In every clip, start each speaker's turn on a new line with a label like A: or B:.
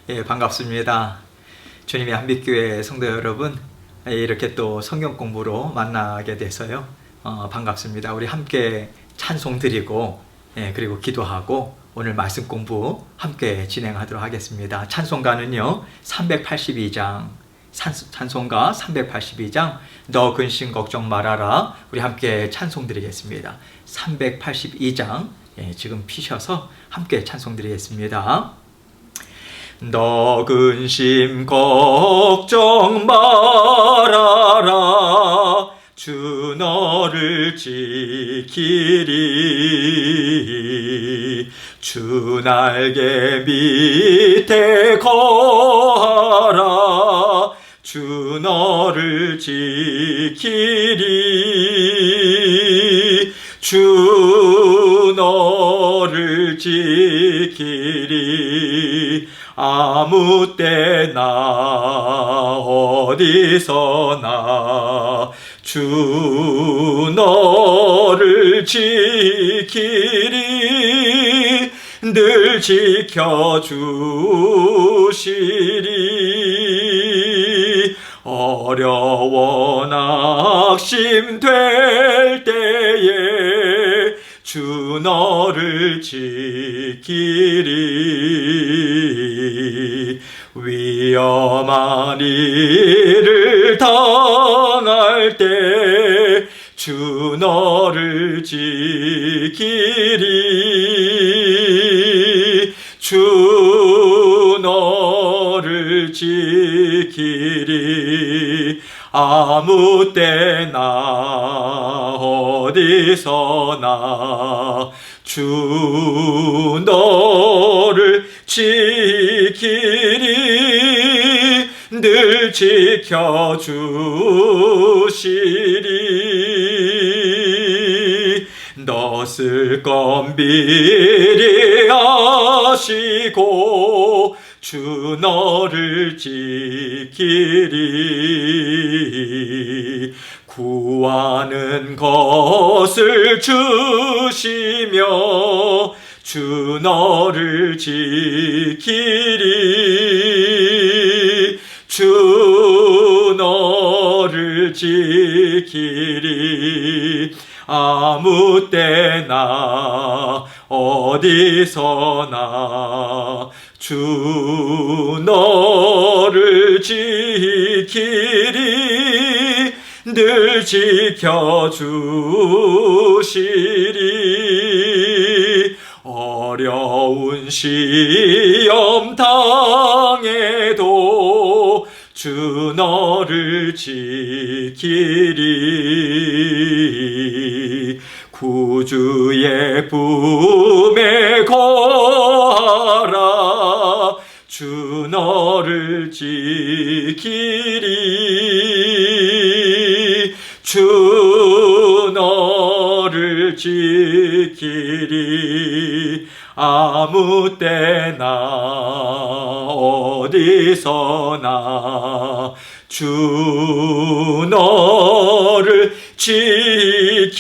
A: 반갑습니다. 주님의 한빛교회 성도 여러분, 이렇게 또 성경 공부로 만나게 돼서요. 반갑습니다. 우리 함께 찬송 드리고, 그리고 기도하고 오늘 말씀 공부 함께 진행하도록 하겠습니다. 찬송가는요, 382장, 찬송가 382장, 너 근심 걱정 말아라. 우리 함께 찬송 드리겠습니다. 382장, 지금 피셔서 함께 찬송 드리겠습니다. 너 근심 걱정 말아라. 주 너를 지키리. 주 날개 밑에 거하라. 주 너를 지키리. 주 너를 지키리. 아무 때나 어디서나 주 너를 지키리. 늘 지켜주시리. 어려워 낙심될 때에 주 너를 지키리. 위험한 일을 당할 때 주 너를 지키리. 주 너를 지키리. 아무 때나 어디서나 주 너를 지키리. 늘 지켜주시리. 너 쓸건 미리 아시고 주 너를 지키리. 구하는 것을 주시며 주 너를 지키리. 주 너를 지키리. 아무 때나 어디서나 주 너를 지키리. 늘 지켜주시리. 어려운 시험 당해도 주 너를 지키리. 구주의 품에 거하라. 주 너를 지키리. 주 너를 지키리. 아무 때나 어디서나 주 너를 지키리.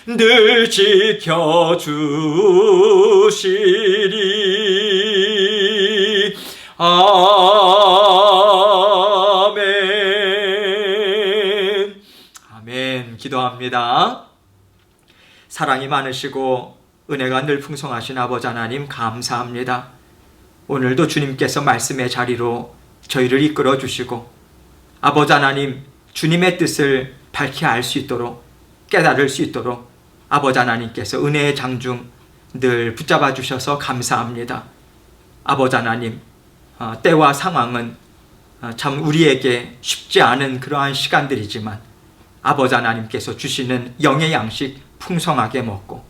A: 늘 지켜주시리. 아멘. 아멘. 기도합니다. 사랑이 많으시고 은혜가 늘 풍성하신 아버지 하나님, 감사합니다. 오늘도 주님께서 말씀의 자리로 저희를 이끌어 주시고 아버지 하나님, 주님의 뜻을 밝히 알 수 있도록, 깨달을 수 있도록 아버지 하나님께서 은혜의 장중 늘 붙잡아 주셔서 감사합니다. 아버지 하나님, 때와 상황은 참 우리에게 쉽지 않은 그러한 시간들이지만 아버지 하나님께서 주시는 영의 양식 풍성하게 먹고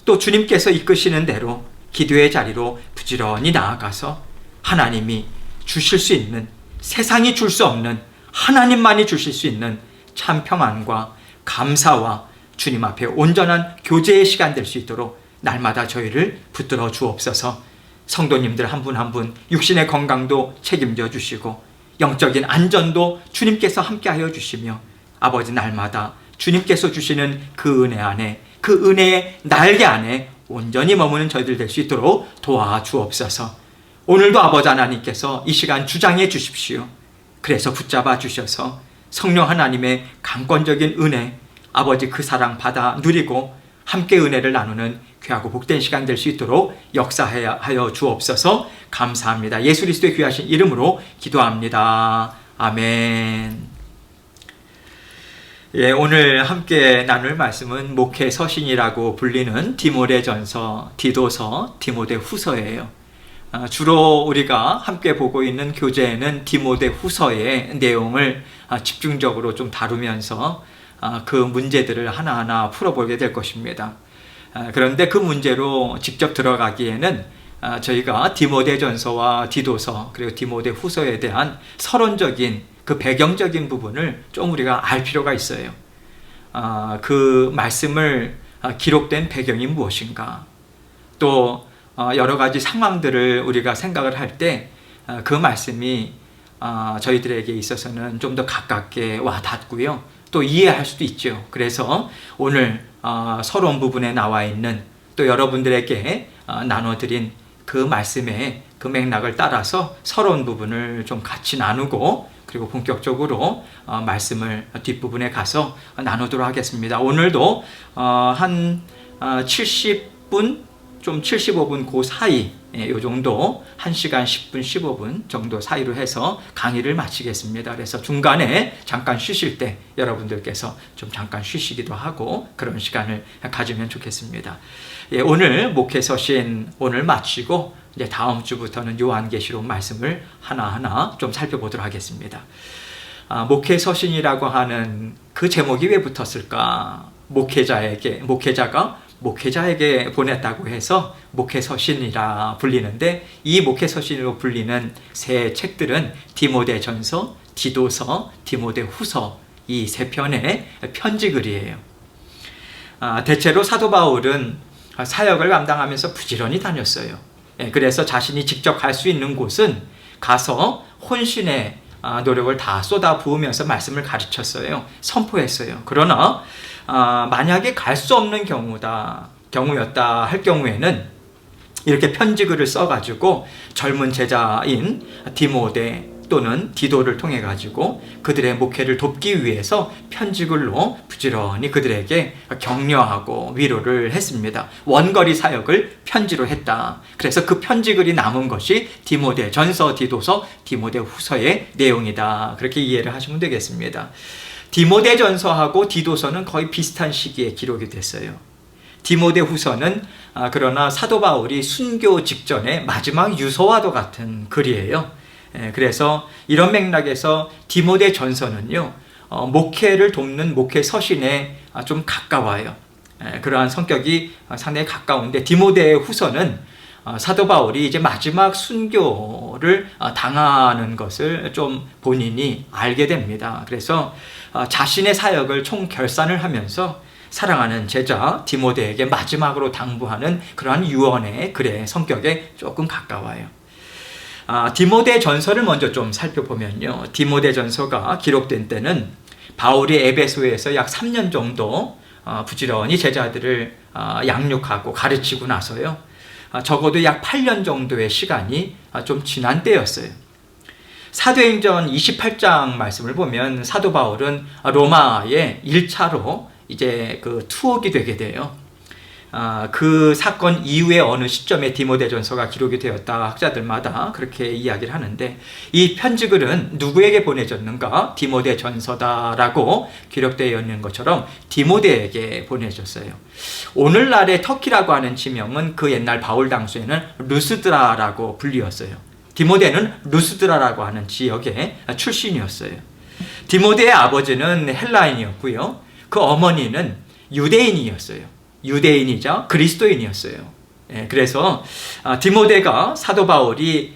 A: 또 주님께서 이끄시는 대로 기도의 자리로 부지런히 나아가서 하나님이 주실 수 있는, 세상이 줄 수 없는, 하나님만이 주실 수 있는 참 평안과 감사와 주님 앞에 온전한 교제의 시간 될 수 있도록 날마다 저희를 붙들어 주옵소서. 성도님들 한 분 한 분 육신의 건강도 책임져 주시고 영적인 안전도 주님께서 함께하여 주시며 아버지, 날마다 주님께서 주시는 그 은혜 안에, 그 은혜의 날개 안에 온전히 머무는 저희들 될 수 있도록 도와주옵소서. 오늘도 아버지 하나님께서 이 시간 주장해 주십시오. 그래서 붙잡아 주셔서 성령 하나님의 강권적인 은혜, 아버지 그 사랑 받아 누리고 함께 은혜를 나누는 귀하고 복된 시간 될 수 있도록 역사하여 주옵소서. 감사합니다. 예수 그리스도의 귀하신 이름으로 기도합니다. 아멘. 예, 오늘 함께 나눌 말씀은 목회 서신이라고 불리는 디모데전서, 디도서, 디모데후서예요. 주로 우리가 함께 보고 있는 교재에는 디모데후서의 내용을 집중적으로 좀 다루면서 그 문제들을 하나하나 풀어보게 될 것입니다. 그런데 그 문제로 직접 들어가기에는 저희가 디모데전서와 디도서 그리고 디모데후서에 대한 서론적인 그 배경적인 부분을 좀 우리가 알 필요가 있어요. 그 말씀을 기록된 배경이 무엇인가, 또 여러 가지 상황들을 우리가 생각을 할 때 그 말씀이 저희들에게 있어서는 좀 더 가깝게 와 닿고요, 또 이해할 수도 있죠. 그래서 오늘 서론 부분에 나와 있는 또 여러분들에게 나눠드린 그 말씀의 그 맥락을 따라서 서론 부분을 좀 같이 나누고, 그리고 본격적으로 말씀을 뒷부분에 가서 나누도록 하겠습니다. 오늘도 한 70분, 좀 75분 그 사이, 이 정도 1시간 10분, 15분 정도 사이로 해서 강의를 마치겠습니다. 그래서 중간에 잠깐 쉬실 때 여러분들께서 좀 잠깐 쉬시기도 하고 그런 시간을 가지면 좋겠습니다. 예, 오늘 목회서신 오늘 마치고 이제 다음 주부터는 요한계시록 말씀을 하나하나 좀 살펴보도록 하겠습니다. 목회서신이라고 하는 그 제목이 왜 붙었을까? 목회자가 목회자에게 보냈다고 해서 목회서신이라 불리는데, 이 목회서신으로 불리는 세 책들은 디모데전서, 디도서, 디모데후서, 이 세 편의 편지글이에요. 대체로 사도 바울은 사역을 감당하면서 부지런히 다녔어요. 그래서 자신이 직접 갈 수 있는 곳은 가서 혼신의 노력을 다 쏟아 부으면서 말씀을 가르쳤어요. 선포했어요. 그러나 만약에 갈 수 없는 경우였다 할 경우에는 이렇게 편지글을 써가지고 젊은 제자인 디모데 또는 디도를 통해 가지고 그들의 목회를 돕기 위해서 편지글로 부지런히 그들에게 격려하고 위로를 했습니다. 원거리 사역을 편지로 했다. 그래서 그 편지글이 남은 것이 디모데전서, 디도서, 디모데후서의 내용이다. 그렇게 이해를 하시면 되겠습니다. 디모데전서하고 디도서는 거의 비슷한 시기에 기록이 됐어요. 디모데후서는 그러나 사도 바울이 순교 직전에 마지막 유서와도 같은 글이에요. 그래서 이런 맥락에서 디모데전서는요, 목회를 돕는 목회 서신에 좀 가까워요. 그러한 성격이 상당히 가까운데, 디모데후서는 사도 바울이 이제 마지막 순교를 당하는 것을 좀 본인이 알게 됩니다. 그래서 자신의 사역을 총결산을 하면서 사랑하는 제자 디모데에게 마지막으로 당부하는 그러한 유언의 글의 성격에 조금 가까워요. 디모데전서를 먼저 좀 살펴보면요, 디모데전서가 기록된 때는 바울이 에베소에서 약 3년 정도 부지런히 제자들을 양육하고 가르치고 나서요, 적어도 약 8년 정도의 시간이 좀 지난 때였어요. 사도행전 28장 말씀을 보면 사도 바울은 로마에 1차로 이제 그 투옥이 되게 돼요. 그 사건 이후에 어느 시점에 디모데전서가 기록이 되었다 학자들마다 그렇게 이야기를 하는데, 이 편지글은 누구에게 보내졌는가? 디모데전서다라고 기록되어 있는 것처럼 디모데에게 보내졌어요. 오늘날의 터키라고 하는 지명은 그 옛날 바울 당시에는 루스드라라고 불리었어요. 디모데는 루스드라라고 하는 지역의 출신이었어요. 디모데의 아버지는 헬라인이었고요, 그 어머니는 유대인이었어요. 유대인이자 그리스도인이었어요. 그래서 디모데는 사도 바울이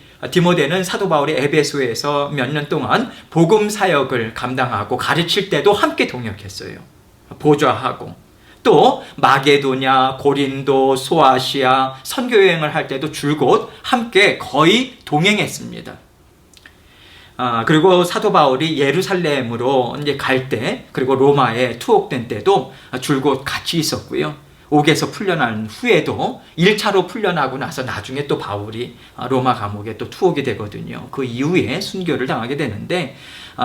A: 에베소에서 몇 년 동안 복음 사역을 감당하고 가르칠 때도 함께 동역했어요. 보좌하고, 또 마게도냐, 고린도, 소아시아 선교여행을 할 때도 줄곧 함께 거의 동행했습니다. 그리고 사도 바울이 예루살렘으로 이제 갈 때, 그리고 로마에 투옥된 때도 줄곧 같이 있었고요. 옥에서 풀려난 후에도 1차로 풀려나고 나서 나중에 또 바울이 로마 감옥에 또 투옥이 되거든요. 그 이후에 순교를 당하게 되는데,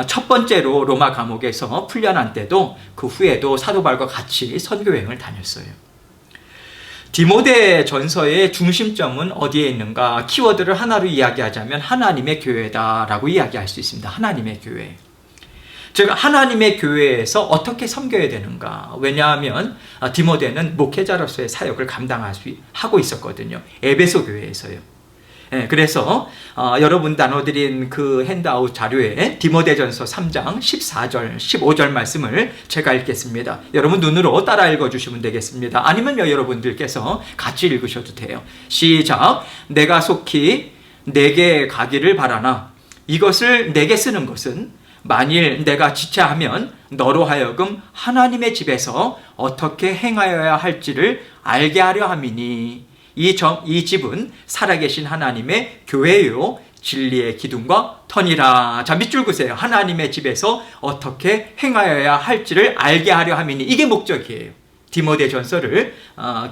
A: 첫 번째로 로마 감옥에서 풀려난 때도 그 후에도 사도 바울과 같이 선교여행을 다녔어요. 디모데 전서의 중심점은 어디에 있는가? 키워드를 하나로 이야기하자면 하나님의 교회다라고 이야기할 수 있습니다. 하나님의 교회. 즉 하나님의 교회에서 어떻게 섬겨야 되는가? 왜냐하면 디모데는 목회자로서의 사역을 하고 있었거든요. 에베소 교회에서요. 그래서 여러분 나눠드린 그 핸드아웃 자료에 디모데전서 3장 14절, 15절 말씀을 제가 읽겠습니다. 여러분 눈으로 따라 읽어주시면 되겠습니다. 아니면 여러분들께서 같이 읽으셔도 돼요. 시작. 내가 속히 내게 가기를 바라나 이것을 내게 쓰는 것은 만일 내가 지체하면 너로 하여금 하나님의 집에서 어떻게 행하여야 할지를 알게 하려 함이니 이 집은 살아계신 하나님의 교회요 진리의 기둥과 터니라. 자, 밑줄 그으세요. 하나님의 집에서 어떻게 행하여야 할지를 알게 하려 함이니 이게 목적이에요. 디모데전서를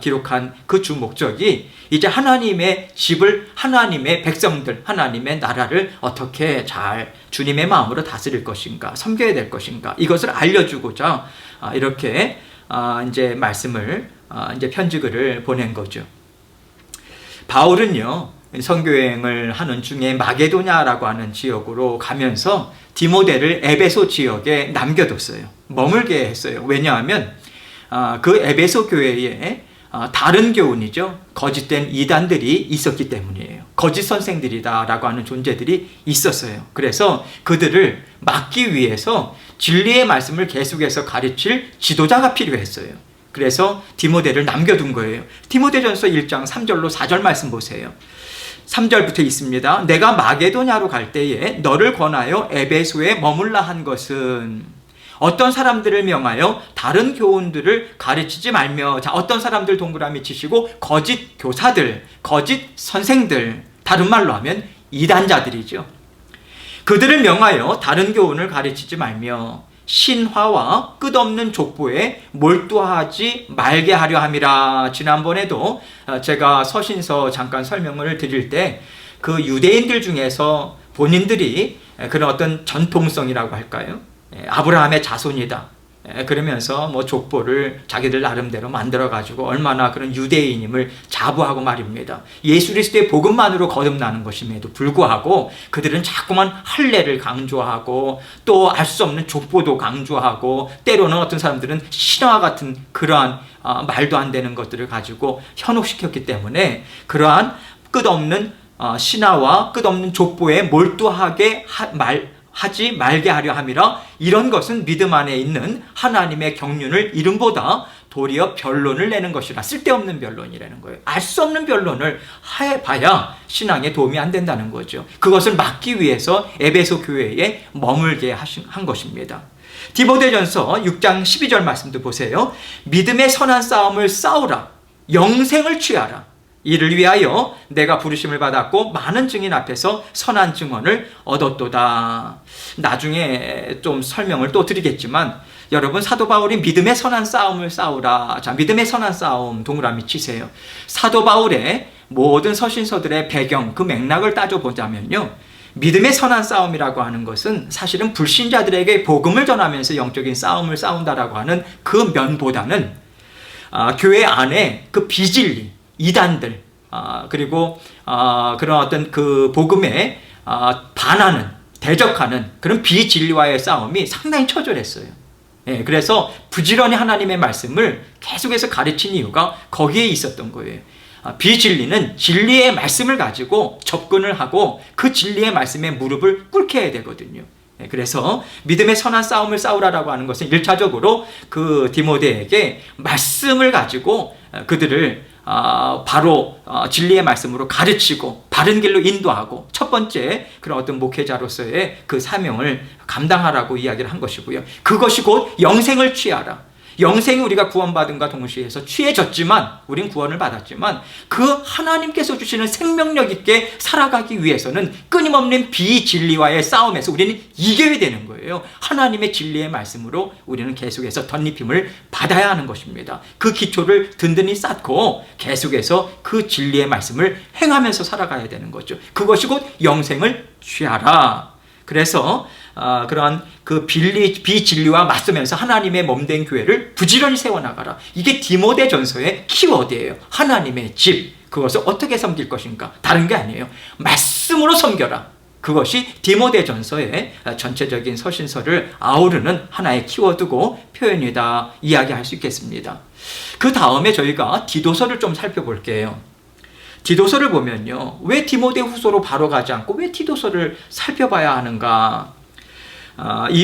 A: 기록한 그 주 목적이 이제 하나님의 집을, 하나님의 백성들, 하나님의 나라를 어떻게 잘 주님의 마음으로 다스릴 것인가, 섬겨야 될 것인가, 이것을 알려주고자 이렇게 이제 말씀을 이제 편지글을 보낸 거죠. 바울은요, 선교여행을 하는 중에 마게도냐라고 하는 지역으로 가면서 디모데를 에베소 지역에 남겨뒀어요. 머물게 했어요. 왜냐하면 그 에베소 교회에 다른 교훈이죠. 거짓된 이단들이 있었기 때문이에요. 거짓 선생들이다라고 하는 존재들이 있었어요. 그래서 그들을 막기 위해서 진리의 말씀을 계속해서 가르칠 지도자가 필요했어요. 그래서 디모데를 남겨둔 거예요. 디모데전서 1장 3절로 4절 말씀 보세요. 3절부터 있습니다. 내가 마게도냐로 갈 때에 너를 권하여 에베소에 머물라 한 것은 어떤 사람들을 명하여 다른 교훈들을 가르치지 말며, 자, 어떤 사람들 동그라미 치시고 거짓 교사들, 거짓 선생들, 다른 말로 하면 이단자들이죠. 그들을 명하여 다른 교훈을 가르치지 말며 신화와 끝없는 족보에 몰두하지 말게 하려 함이라. 지난번에도 제가 서신서 잠깐 설명을 드릴 때 그 유대인들 중에서 본인들이 그런 어떤 전통성이라고 할까요? 아브라함의 자손이다. 그러면서 뭐 족보를 자기들 나름대로 만들어가지고 얼마나 그런 유대인임을 자부하고 말입니다. 예수 그리스도의 복음만으로 거듭나는 것임에도 불구하고 그들은 자꾸만 할례를 강조하고 또 알 수 없는 족보도 강조하고 때로는 어떤 사람들은 신화 같은 그러한 말도 안 되는 것들을 가지고 현혹시켰기 때문에 그러한 끝없는 신화와 끝없는 족보에 몰두하게 하지 말게 하려 함이라. 이런 것은 믿음 안에 있는 하나님의 경륜을 이름보다 도리어 변론을 내는 것이라. 쓸데없는 변론이라는 거예요. 알 수 없는 변론을 해봐야 신앙에 도움이 안 된다는 거죠. 그것을 막기 위해서 에베소 교회에 머물게 한 것입니다. 디모데전서 6장 12절 말씀도 보세요. 믿음의 선한 싸움을 싸우라. 영생을 취하라. 이를 위하여 내가 부르심을 받았고 많은 증인 앞에서 선한 증언을 얻었도다. 나중에 좀 설명을 또 드리겠지만 여러분, 사도 바울이 믿음의 선한 싸움을 싸우라. 자, 믿음의 선한 싸움 동그라미 치세요. 사도 바울의 모든 서신서들의 배경, 그 맥락을 따져보자면요, 믿음의 선한 싸움이라고 하는 것은 사실은 불신자들에게 복음을 전하면서 영적인 싸움을 싸운다라고 하는 그 면보다는 교회 안에 그 비진리, 이단들, 그리고 그런 어떤 그 복음에 반하는, 대적하는 그런 비진리와의 싸움이 상당히 처절했어요. 그래서 부지런히 하나님의 말씀을 계속해서 가르친 이유가 거기에 있었던 거예요. 비진리는 진리의 말씀을 가지고 접근을 하고 그 진리의 말씀에 무릎을 꿇게 해야 되거든요. 그래서 믿음의 선한 싸움을 싸우라라고 하는 것은 1차적으로 그 디모데에게 말씀을 가지고 그들을 바로 진리의 말씀으로 가르치고 바른 길로 인도하고 첫 번째 그런 어떤 목회자로서의 그 사명을 감당하라고 이야기를 한 것이고요. 그것이 곧 영생을 취하라. 영생이 우리가 구원받은과 동시에서 취해졌지만, 우린 구원을 받았지만 그 하나님께서 주시는 생명력 있게 살아가기 위해서는 끊임없는 비진리와의 싸움에서 우리는 이겨야 되는 거예요. 하나님의 진리의 말씀으로 우리는 계속해서 덧입힘을 받아야 하는 것입니다. 그 기초를 든든히 쌓고 계속해서 그 진리의 말씀을 행하면서 살아가야 되는 거죠. 그것이 곧 영생을 취하라. 그래서 그러한 그 비진리와 맞서면서 하나님의 몸된 교회를 부지런히 세워나가라. 이게 디모데전서의 키워드예요. 하나님의 집, 그것을 어떻게 섬길 것인가? 다른 게 아니에요. 말씀으로 섬겨라. 그것이 디모데전서의 전체적인 서신서를 아우르는 하나의 키워드고 표현이다 이야기할 수 있겠습니다. 그 다음에 저희가 디도서를 좀 살펴볼게요. 디도서를 보면요, 왜 디모데후서로 바로 가지 않고 왜 디도서를 살펴봐야 하는가?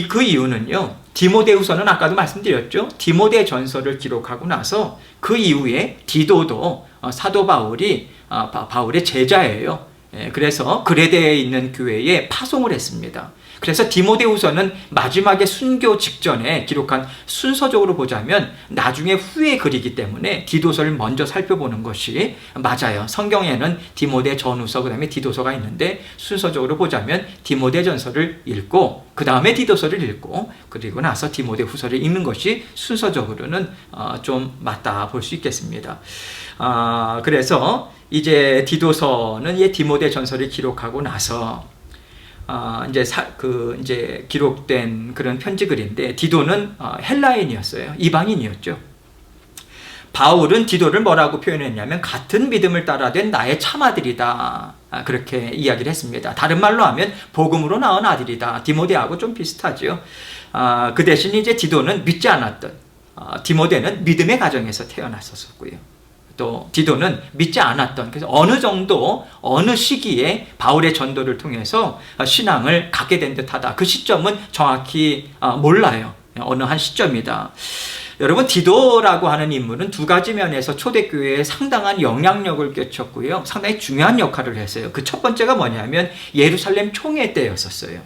A: 그 이유는요, 디모데후서는 아까도 말씀드렸죠. 디모데전서를 기록하고 나서 그 이후에 디도도 사도 바울의 제자예요. 그래서 그레데에 있는 교회에 파송을 했습니다. 그래서 디모데후서는 마지막에 순교 직전에 기록한, 순서적으로 보자면 나중에 후에 글이기 때문에 디도서를 먼저 살펴보는 것이 맞아요. 성경에는 디모데 전후서, 그 다음에 디도서가 있는데 순서적으로 보자면 디모데 전서를 읽고 그 다음에 디도서를 읽고 그리고 나서 디모데 후서를 읽는 것이 순서적으로는 좀 맞다 볼 수 있겠습니다. 그래서 이제 디도서는 디모데 전서를 기록하고 나서 이제 기록된 그런 편지글인데, 디도는 헬라인이었어요. 이방인이었죠. 바울은 디도를 뭐라고 표현했냐면 같은 믿음을 따라된 나의 참아들이다, 그렇게 이야기를 했습니다. 다른 말로 하면 복음으로 낳은 아들이다. 디모데하고 좀 비슷하죠. 그 대신 이제 디도는 믿지 않았던, 디모데는 믿음의 가정에서 태어났었고요. 또 디도는 믿지 않았던, 그래서 어느 정도 어느 시기에 바울의 전도를 통해서 신앙을 갖게 된 듯하다. 그 시점은 정확히 몰라요. 어느 한 시점이다. 여러분, 디도라고 하는 인물은 두 가지 면에서 초대교회에 상당한 영향력을 끼쳤고요, 상당히 중요한 역할을 했어요. 그 첫 번째가 뭐냐면 예루살렘 총회 때였었어요.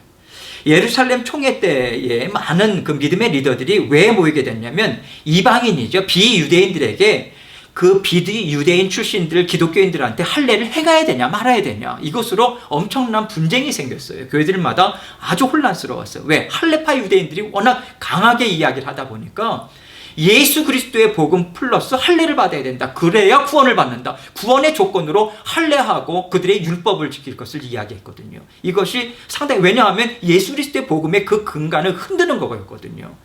A: 예루살렘 총회 때에 많은 그 믿음의 리더들이 왜 모이게 됐냐면, 이방인이죠, 비유대인들에게 그 비유대인 출신들 기독교인들한테 할례를 행해야 되냐 말아야 되냐, 이것으로 엄청난 분쟁이 생겼어요. 교회들마다 아주 혼란스러웠어요. 왜? 할례파 유대인들이 워낙 강하게 이야기를 하다 보니까 예수 그리스도의 복음 플러스 할례를 받아야 된다. 그래야 구원을 받는다. 구원의 조건으로 할례하고 그들의 율법을 지킬 것을 이야기했거든요. 이것이 상당히, 왜냐하면 예수 그리스도의 복음의 그 근간을 흔드는 거였거든요.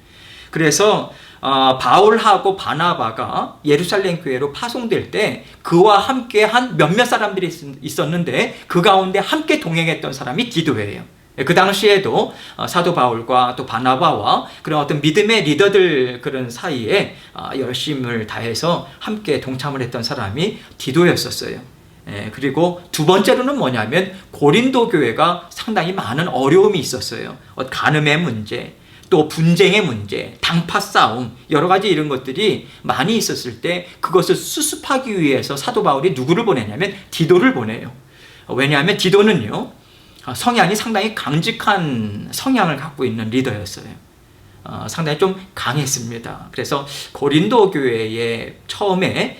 A: 그래서 바울하고 바나바가 예루살렘 교회로 파송될 때 그와 함께 한 몇몇 사람들이 있었는데 그 가운데 함께 동행했던 사람이 디도예요. 그 당시에도 사도 바울과 또 바나바와 그런 어떤 믿음의 리더들 그런 사이에 열심을 다해서 함께 동참을 했던 사람이 디도였었어요. 그리고 두 번째로는 뭐냐면 고린도 교회가 상당히 많은 어려움이 있었어요. 간음의 문제, 또 분쟁의 문제, 당파 싸움, 여러 가지 이런 것들이 많이 있었을 때 그것을 수습하기 위해서 사도 바울이 누구를 보내냐면 디도를 보내요. 왜냐하면 디도는요, 성향이 상당히 강직한 성향을 갖고 있는 리더였어요. 상당히 좀 강했습니다. 그래서 고린도 교회에 처음에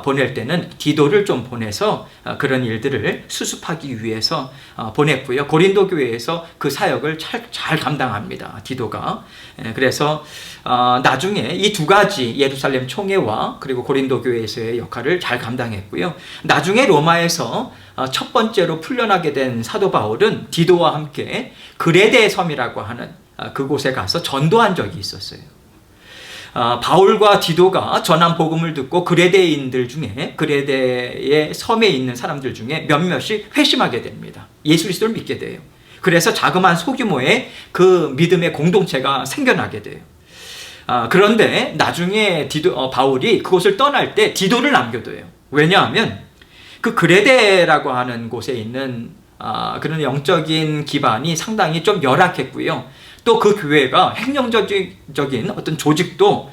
A: 보낼 때는 디도를 좀 보내서 그런 일들을 수습하기 위해서 보냈고요. 고린도 교회에서 그 사역을 잘 감당합니다, 디도가. 그래서 나중에 이 두 가지 예루살렘 총회와 그리고 고린도 교회에서의 역할을 잘 감당했고요. 나중에 로마에서 첫 번째로 풀려나게 된 사도 바울은 디도와 함께 그레데 섬이라고 하는 그곳에 가서 전도한 적이 있었어요. 바울과 디도가 전한 복음을 듣고 그레데인들 중에, 그레데의 섬에 있는 사람들 중에 몇몇이 회심하게 됩니다. 예수 그리스도를 믿게 돼요. 그래서 자그마한 소규모의 그 믿음의 공동체가 생겨나게 돼요. 그런데 나중에 바울이 그곳을 떠날 때 디도를 남겨둬요. 왜냐하면 그 그레데라고 하는 곳에 있는 그런 영적인 기반이 상당히 좀 열악했고요. 또 그 교회가 행정적인 어떤 조직도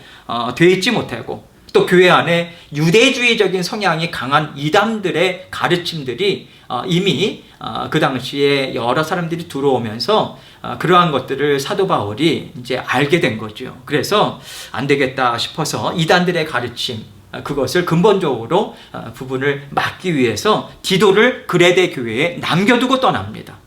A: 되어 있지 못하고 또 교회 안에 유대주의적인 성향이 강한 이단들의 가르침들이 이미 그 당시에 여러 사람들이 들어오면서 그러한 것들을 사도 바울이 이제 알게 된 거죠. 그래서 안 되겠다 싶어서 이단들의 가르침, 그것을 근본적으로 부분을 막기 위해서 디도를 그레데 교회에 남겨두고 떠납니다.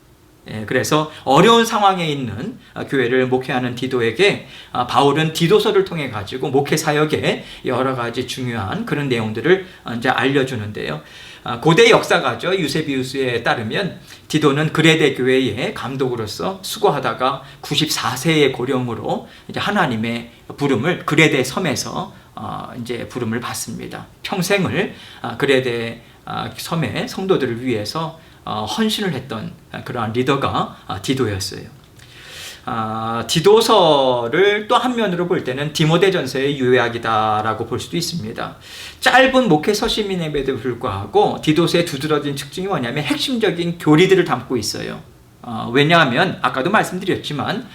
A: 그래서 어려운 상황에 있는 교회를 목회하는 디도에게 바울은 디도서를 통해 가지고 목회 사역에 여러 가지 중요한 그런 내용들을 이제 알려주는데요. 고대 역사가죠. 유세비우스에 따르면 디도는 그레데 교회의 감독으로서 수고하다가 94세의 고령으로 이제 하나님의 부름을 그레데 섬에서 이제 부름을 받습니다. 평생을 그레데 섬의 성도들을 위해서 헌신을 했던 그러한 리더가 디도였어요. 디도서를 또 한 면으로 볼 때는 디모데전서의 요약이다라고 볼 수도 있습니다. 짧은 목회 서신임에도 불구하고 디도서의 두드러진 특징이 뭐냐면 핵심적인 교리들을 담고 있어요. 왜냐하면 아까도 말씀드렸지만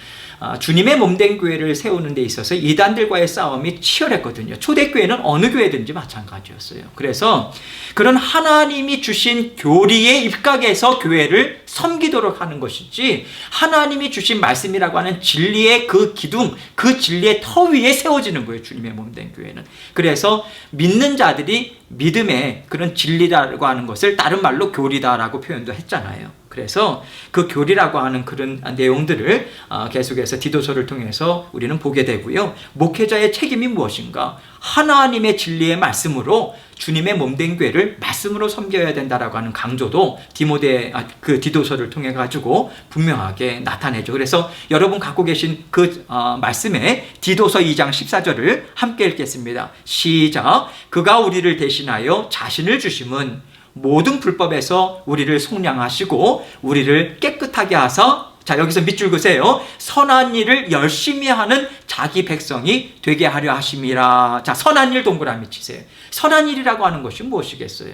A: 주님의 몸된 교회를 세우는 데 있어서 이단들과의 싸움이 치열했거든요. 초대교회는 어느 교회든지 마찬가지였어요. 그래서 그런 하나님이 주신 교리에 입각해서 교회를 섬기도록 하는 것이지, 하나님이 주신 말씀이라고 하는 진리의 그 기둥, 그 진리의 터 위에 세워지는 거예요. 주님의 몸된 교회는. 그래서 믿는 자들이 믿음의 그런 진리라고 하는 것을 다른 말로 교리다라고 표현도 했잖아요. 그래서 그 교리라고 하는 그런 내용들을 계속해서 디도서를 통해서 우리는 보게 되고요. 목회자의 책임이 무엇인가? 하나님의 진리의 말씀으로 주님의 몸된 교회를 말씀으로 섬겨야 된다라고 하는 강조도 디도서를 통해 가지고 분명하게 나타내죠. 그래서 여러분 갖고 계신 그 말씀에 디도서 2장 14절을 함께 읽겠습니다. 시작. 그가 우리를 대신하여 자신을 주심은 모든 불법에서 우리를 속량하시고 우리를 깨끗하게 하사, 자 여기서 밑줄 그세요. 선한 일을 열심히 하는 자기 백성이 되게 하려 하심이라. 자, 선한 일 동그라미 치세요. 선한 일이라고 하는 것이 무엇이겠어요?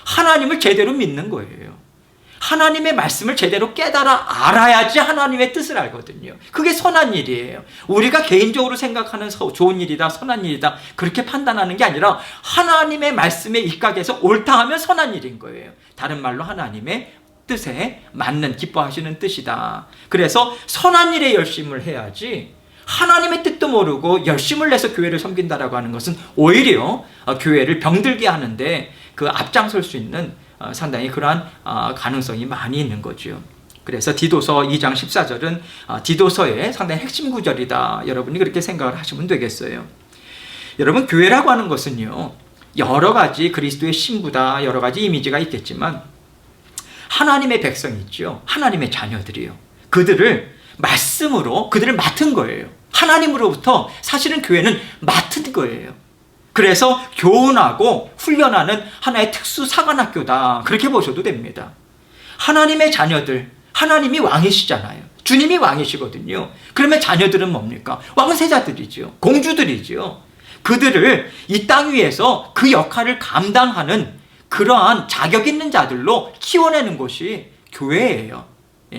A: 하나님을 제대로 믿는 거예요. 하나님의 말씀을 제대로 깨달아 알아야지 하나님의 뜻을 알거든요. 그게 선한 일이에요. 우리가 개인적으로 생각하는 좋은 일이다, 선한 일이다, 그렇게 판단하는 게 아니라 하나님의 말씀에 입각해서 옳다 하면 선한 일인 거예요. 다른 말로 하나님의 뜻에 맞는, 기뻐하시는 뜻이다. 그래서 선한 일에 열심을 해야지, 하나님의 뜻도 모르고 열심을 내서 교회를 섬긴다라고 하는 것은 오히려 교회를 병들게 하는데 그 앞장설 수 있는 상당히 그러한 가능성이 많이 있는 거죠. 그래서 디도서 2장 14절은 디도서의 상당히 핵심 구절이다. 여러분이 그렇게 생각을 하시면 되겠어요. 여러분, 교회라고 하는 것은요, 여러 가지 그리스도의 신부다, 여러 가지 이미지가 있겠지만 하나님의 백성이 있죠. 하나님의 자녀들이요. 그들을 말씀으로 그들을 맡은 거예요. 하나님으로부터 사실은 교회는 맡은 거예요. 그래서 교훈하고 훈련하는 하나의 특수 사관학교다, 그렇게 보셔도 됩니다. 하나님의 자녀들, 하나님이 왕이시잖아요. 주님이 왕이시거든요. 그러면 자녀들은 뭡니까? 왕세자들이죠. 공주들이죠. 그들을 이 땅 위에서 그 역할을 감당하는 그러한 자격 있는 자들로 키워내는 것이 교회예요.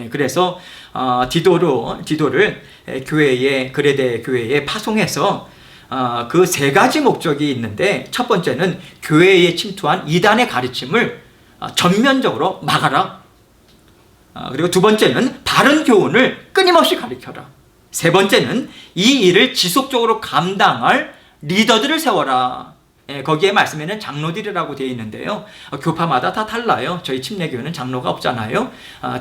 A: 그래서 디도를 교회에, 그레데 교회에 파송해서 그 세 가지 목적이 있는데, 첫 번째는 교회에 침투한 이단의 가르침을 전면적으로 막아라. 그리고 두 번째는 바른 교훈을 끊임없이 가르쳐라. 세 번째는 이 일을 지속적으로 감당할 리더들을 세워라. 거기에 말씀에는 장로들이라고 되어 있는데요. 교파마다 다 달라요. 저희 침례교회는 장로가 없잖아요.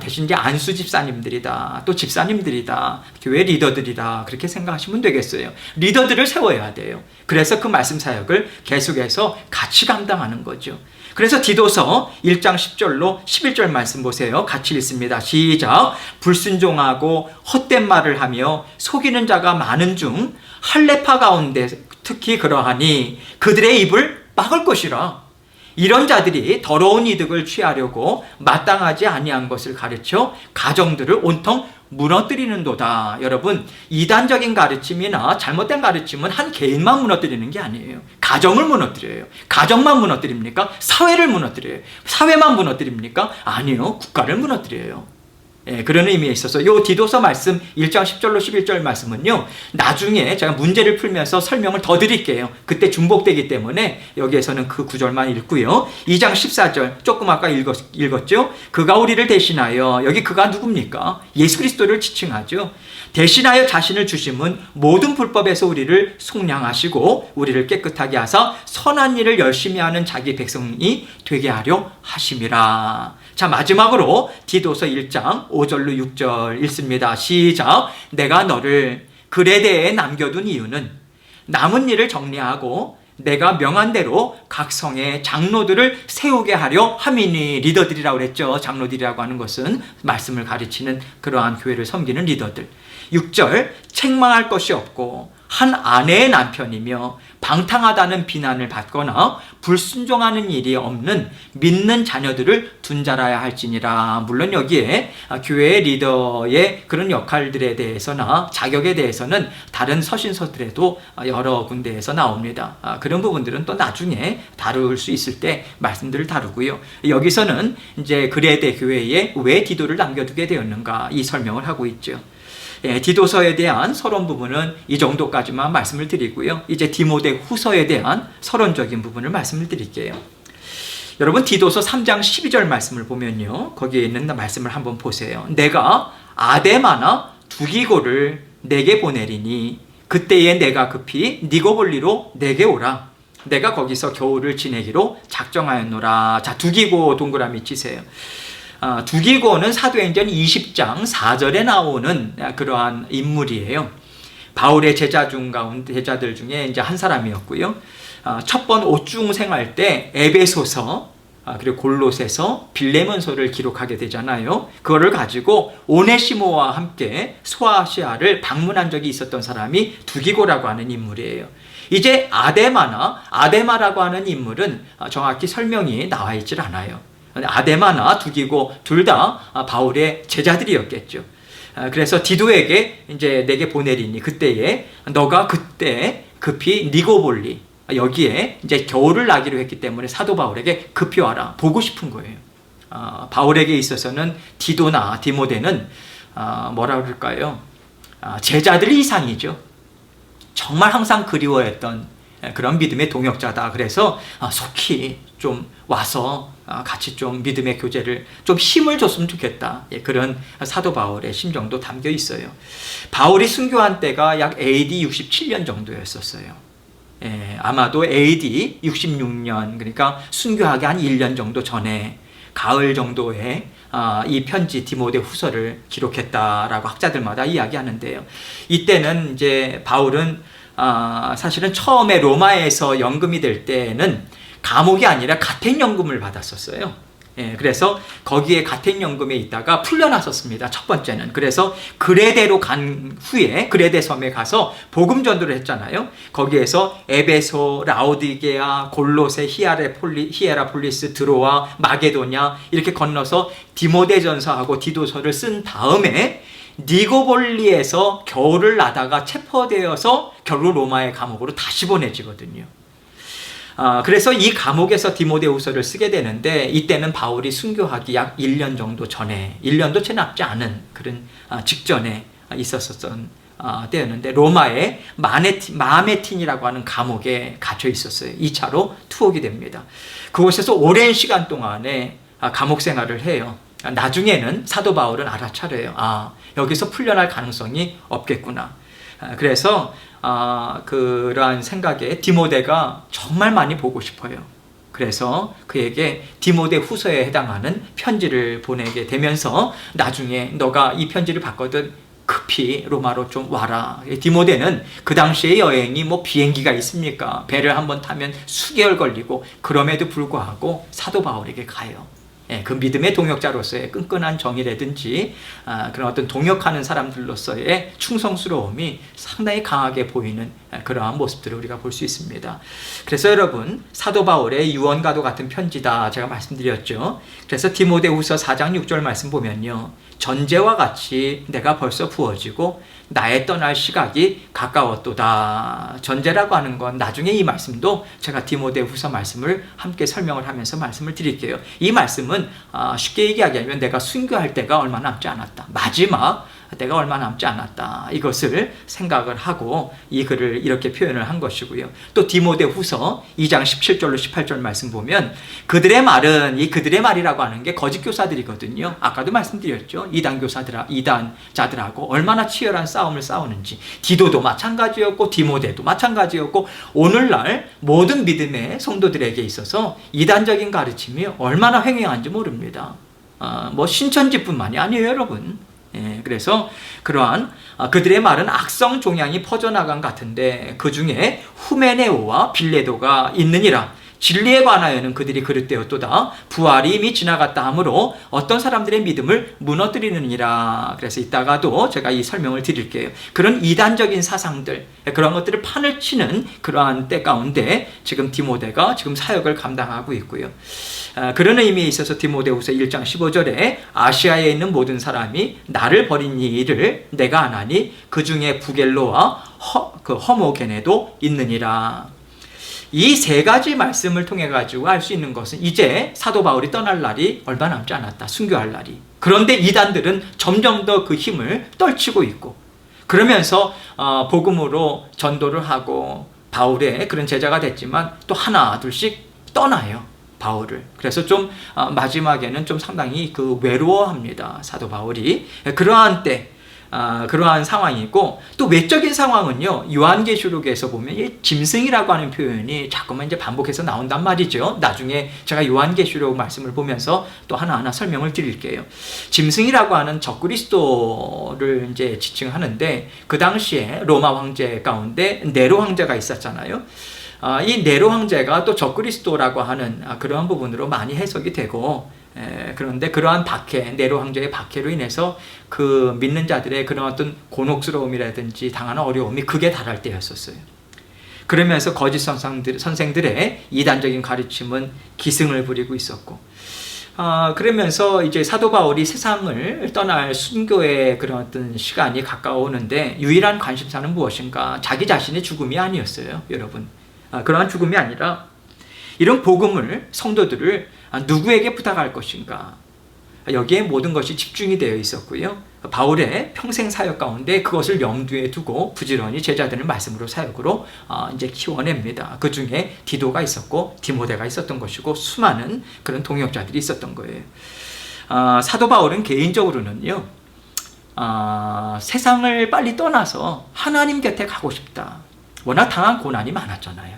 A: 대신 이제 안수 집사님들이다, 또 집사님들이다, 교회 리더들이다, 그렇게 생각하시면 되겠어요. 리더들을 세워야 돼요. 그래서 그 말씀 사역을 계속해서 같이 감당하는 거죠. 그래서 디도서 1장 10절로 11절 말씀 보세요. 같이 읽습니다. 시작. 불순종하고 헛된 말을 하며 속이는 자가 많은 중 할례파 가운데 특히 그러하니 그들의 입을 막을 것이라. 이런 자들이 더러운 이득을 취하려고 마땅하지 아니한 것을 가르쳐 가정들을 온통 무너뜨리는도다. 여러분, 이단적인 가르침이나 잘못된 가르침은 한 개인만 무너뜨리는 게 아니에요. 가정을 무너뜨려요. 가정만 무너뜨립니까? 사회를 무너뜨려요. 사회만 무너뜨립니까? 아니요, 국가를 무너뜨려요. 그런 의미에 있어서 이 디도서 말씀 1장 10절로 11절 말씀은요, 나중에 제가 문제를 풀면서 설명을 더 드릴게요. 그때 중복되기 때문에 여기에서는 그 구절만 읽고요. 2장 14절 조금 아까 읽었죠. 그가 우리를 대신하여, 여기 그가 누굽니까? 예수 그리스도를 지칭하죠. 대신하여 자신을 주심은 모든 불법에서 우리를 속량하시고 우리를 깨끗하게 하사 선한 일을 열심히 하는 자기 백성이 되게 하려 하심이라. 자, 마지막으로 디도서 1장 5절로 6절 읽습니다. 시작. 내가 너를 그레데에 남겨둔 이유는 남은 일을 정리하고 내가 명한 대로 각 성의 장로들을 세우게 하려 함이니. 리더들이라고 그랬죠. 장로들이라고 하는 것은 말씀을 가르치는 그러한 교회를 섬기는 리더들. 6절. 책망할 것이 없고 한 아내의 남편이며 방탕하다는 비난을 받거나 불순종하는 일이 없는 믿는 자녀들을 둔 자라야 할지니라. 물론 여기에 교회 리더의 그런 역할들에 대해서나 자격에 대해서는 다른 서신서들에도 여러 군데에서 나옵니다. 그런 부분들은 또 나중에 다룰 수 있을 때 말씀들을 다루고요. 여기서는 이제 그레데 교회에 왜 디도를 남겨두게 되었는가, 이 설명을 하고 있죠. 디도서에 대한 서론 부분은 이 정도까지만 말씀을 드리고요. 이제 디모데 후서에 대한 서론적인 부분을 말씀을 드릴게요. 여러분, 디도서 3장 12절 말씀을 보면요, 거기에 있는 말씀을 한번 보세요. 내가 아데마나 두기고를 내게 보내리니 그때에 내가 급히 니고볼리로 내게 오라. 내가 거기서 겨울을 지내기로 작정하였노라. 자, 두기고 동그라미 치세요. 두기고는 사도행전 20장 4절에 나오는 그러한 인물이에요. 바울의 제자들 중에 이제 한 사람이었고요. 첫 번 옷중 생활 때 에베소서, 그리고 골로새서, 빌레몬서를 기록하게 되잖아요. 그거를 가지고 오네시모와 함께 소아시아를 방문한 적이 있었던 사람이 두기고라고 하는 인물이에요. 이제 아데마라고 하는 인물은 정확히 설명이 나와 있질 않아요. 아데마나 두기고 둘 다 바울의 제자들이었겠죠. 그래서 디도에게 이제 내게 보내리니 그때에 너가 그때 급히 니고볼리, 여기에 이제 겨울을 나기로 했기 때문에 사도 바울에게 급히 와라. 보고 싶은 거예요. 바울에게 있어서는 디도나 디모데는 뭐라 그럴까요? 제자들 이상이죠. 정말 항상 그리워했던 그런 믿음의 동역자다. 그래서 속히 좀 와서 같이 좀 믿음의 교제를 좀 힘을 줬으면 좋겠다. 그런 사도 바울의 심정도 담겨 있어요. 바울이 순교한 때가 약 AD 67년 정도였었어요. 아마도 AD 66년, 그러니까 순교하기 한 1년 정도 전에 가을 정도에 이 편지 디모데 후서를 기록했다라고 학자들마다 이야기하는데요. 이때는 이제 바울은 사실은 처음에 로마에서 연금이 될 때는 감옥이 아니라 가택연금을 받았었어요. 그래서 거기에 가택연금에 있다가 풀려났었습니다. 첫 번째는. 그래서 그레데로 간 후에 그레데 섬에 가서 복음 전도를 했잖아요. 거기에서 에베소, 라오디게아, 골로새, 히에라폴리스, 드로아, 마게도냐 이렇게 건너서 디모데전서하고 디도서를 쓴 다음에 니고볼리에서 겨울을 나다가 체포되어서 결국 로마의 감옥으로 다시 보내지거든요. 그래서 이 감옥에서 디모데후서를 쓰게 되는데 이때는 바울이 순교하기 약 1년 정도 전에, 1년도 채 남지 않은 그런 직전에 있었던 때였는데 로마의 마메틴이라고 하는 감옥에 갇혀 있었어요. 2차로 투옥이 됩니다. 그곳에서 오랜 시간 동안에 감옥 생활을 해요. 나중에는 사도 바울은 알아차려요. 여기서 풀려날 가능성이 없겠구나. 그래서 그러한 생각에 디모데가 정말 많이 보고 싶어요. 그래서 그에게 디모데 후서에 해당하는 편지를 보내게 되면서 나중에 너가 이 편지를 받거든 급히 로마로 좀 와라. 디모데는 그 당시의 여행이 뭐 비행기가 있습니까? 배를 한번 타면 수개월 걸리고 그럼에도 불구하고 사도 바울에게 가요. 그 믿음의 동역자로서의 끈끈한 정이라든지 그런 어떤 동역하는 사람들로서의 충성스러움이 상당히 강하게 보이는 그러한 모습들을 우리가 볼 수 있습니다. 그래서 여러분, 사도 바울의 유언과도 같은 편지다 제가 말씀드렸죠. 그래서 디모데후서 4장 6절 말씀 보면요, 전제와 같이 내가 벌써 부어지고 나의 떠날 시각이 가까웠도다. 전제라고 하는 건 나중에 이 말씀도 제가 디모데후서 말씀을 함께 설명을 하면서 말씀을 드릴게요. 이 말씀은 쉽게 얘기하자면 내가 순교할 때가 얼마 남지 않았다, 마지막 때가 얼마 남지 않았다, 이것을 생각을 하고 이 글을 이렇게 표현을 한 것이고요. 또 디모데후서 2장 17절로 18절 말씀 보면 그들의 말은, 이 그들의 말이라고 하는 게 거짓 교사들이거든요. 아까도 말씀드렸죠. 이단자들하고 얼마나 치열한 싸움을 싸우는지. 디도도 마찬가지였고 디모데도 마찬가지였고, 오늘날 모든 믿음의 성도들에게 있어서 이단적인 가르침이 얼마나 횡행한지 모릅니다. 뭐 신천지뿐만이 아니에요, 여러분. 그래서 그러한 그들의 말은 악성 종양이 퍼져나간 같은데 그 중에 후메네오와 빌레도가 있느니라. 진리에 관하여는 그들이 그릇되었도다. 부활이 이미 지나갔다 하므로 어떤 사람들의 믿음을 무너뜨리느니라. 그래서 이따가도 제가 이 설명을 드릴게요. 그런 이단적인 사상들, 그런 것들을 판을 치는 그러한 때 가운데 지금 디모데가 지금 사역을 감당하고 있고요. 그런 의미에 있어서 디모데후서 1장 15절에 아시아에 있는 모든 사람이 나를 버린 이 일을 내가 안 하니 그 중에 부겔로와 허모게네도 있느니라. 이 세 가지 말씀을 통해 가지고 알 수 있는 것은 이제 사도 바울이 떠날 날이 얼마 남지 않았다, 순교할 날이. 그런데 이단들은 점점 더 그 힘을 떨치고 있고, 그러면서 복음으로 전도를 하고 바울의 그런 제자가 됐지만 또 하나 둘씩 떠나요, 바울을. 그래서 좀 마지막에는 좀 상당히 그 외로워합니다, 사도 바울이. 그러한 때 그러한 상황이고, 또 외적인 상황은요, 요한계시록에서 보면 이 짐승이라고 하는 표현이 자꾸만 이제 반복해서 나온단 말이죠. 나중에 제가 요한계시록 말씀을 보면서 또 하나하나 설명을 드릴게요. 짐승이라고 하는 적그리스도를 이제 지칭하는데, 그 당시에 로마 황제 가운데 네로 황제가 있었잖아요. 이 네로 황제가 또 적그리스도라고 하는 그러한 부분으로 많이 해석이 되고, 그런데 그러한 박해, 네로 황제의 박해로 인해서 그 믿는 자들의 그런 어떤 곤혹스러움이라든지 당하는 어려움이 극에 달할 때였었어요. 그러면서 거짓 선생들의 이단적인 가르침은 기승을 부리고 있었고, 그러면서 이제 사도 바울이 세상을 떠날 순교의 그런 어떤 시간이 가까워오는데 유일한 관심사는 무엇인가? 자기 자신의 죽음이 아니었어요, 여러분. 그러한 죽음이 아니라 이런 복음을, 성도들을 누구에게 부탁할 것인가? 여기에 모든 것이 집중이 되어 있었고요. 바울의 평생 사역 가운데 그것을 염두에 두고 부지런히 제자들을 말씀으로 사역으로 이제 키워냅니다. 그 중에 디도가 있었고 디모데가 있었던 것이고 수많은 그런 동역자들이 있었던 거예요. 사도 바울은 개인적으로는요, 세상을 빨리 떠나서 하나님 곁에 가고 싶다. 워낙 당한 고난이 많았잖아요.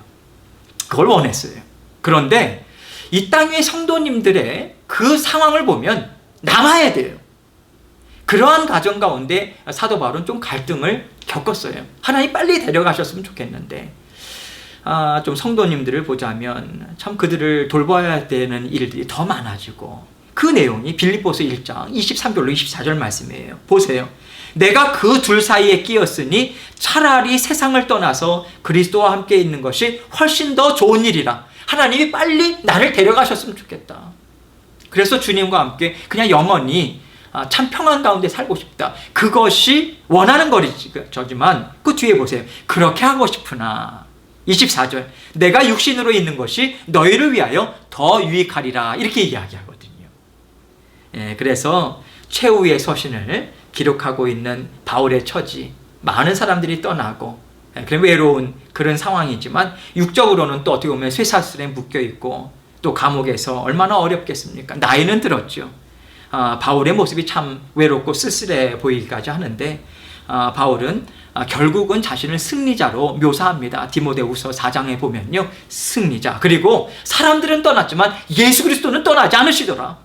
A: 그걸 원했어요. 그런데 이 땅의 성도님들의 그 상황을 보면 남아야 돼요. 그러한 가정 가운데 사도 바울은 좀 갈등을 겪었어요. 하나님 빨리 데려가셨으면 좋겠는데, 좀 성도님들을 보자면 참 그들을 돌봐야 되는 일들이 더 많아지고, 그 내용이 빌립보서 1장 23절로 24절 말씀이에요. 보세요. 내가 그 둘 사이에 끼었으니 차라리 세상을 떠나서 그리스도와 함께 있는 것이 훨씬 더 좋은 일이라. 하나님이 빨리 나를 데려가셨으면 좋겠다. 그래서 주님과 함께 그냥 영원히 참 평안 가운데 살고 싶다. 그것이 원하는 거지만 그 뒤에 보세요. 그렇게 하고 싶으나 24절 내가 육신으로 있는 것이 너희를 위하여 더 유익하리라. 이렇게 이야기하거든요. 그래서 최후의 서신을 기록하고 있는 바울의 처지, 많은 사람들이 떠나고 그런 외로운 그런 상황이지만 육적으로는 또 어떻게 보면 쇠사슬에 묶여있고 또 감옥에서 얼마나 어렵겠습니까? 나이는 들었죠. 바울의 모습이 참 외롭고 쓸쓸해 보이기까지 하는데 바울은 결국은 자신을 승리자로 묘사합니다. 디모데후서 4장에 보면요, 승리자. 그리고 사람들은 떠났지만 예수 그리스도는 떠나지 않으시더라.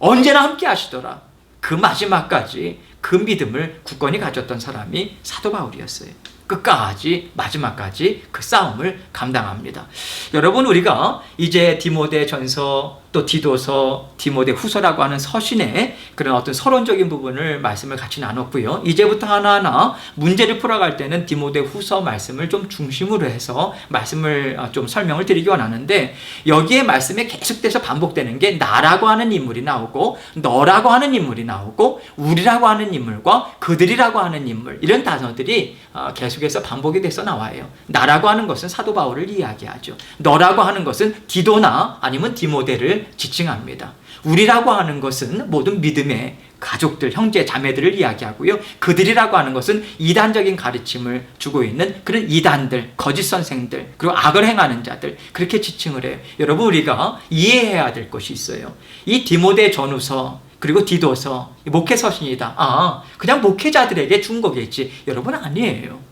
A: 언제나 함께 하시더라. 그 마지막까지 그 믿음을 굳건히 가졌던 사람이 사도 바울이었어요. 끝까지, 마지막까지 그 싸움을 감당합니다. 여러분, 우리가 이제 디모데 전서 또 디도서, 디모데 후서라고 하는 서신의 그런 어떤 서론적인 부분을 말씀을 같이 나눴고요. 이제부터 하나하나 문제를 풀어갈 때는 디모데 후서 말씀을 좀 중심으로 해서 말씀을 좀 설명을 드리기 원하는데, 여기에 말씀에 계속돼서 반복되는 게 나라고 하는 인물이 나오고, 너라고 하는 인물이 나오고, 우리라고 하는 인물과 그들이라고 하는 인물, 이런 단어들이 계속해서 반복이 돼서 나와요. 나라고 하는 것은 사도 바울을 이야기하죠. 너라고 하는 것은 디도나 아니면 디모데를 지칭합니다. 우리라고 하는 것은 모든 믿음의 가족들, 형제, 자매들을 이야기하고요. 그들이라고 하는 것은 이단적인 가르침을 주고 있는 그런 이단들, 거짓 선생들, 그리고 악을 행하는 자들, 그렇게 지칭을 해요. 여러분, 우리가 이해해야 될 것이 있어요. 이 디모데 전후서 그리고 디도서, 목회 서신이다. 그냥 목회자들에게 준 거겠지. 여러분, 아니에요.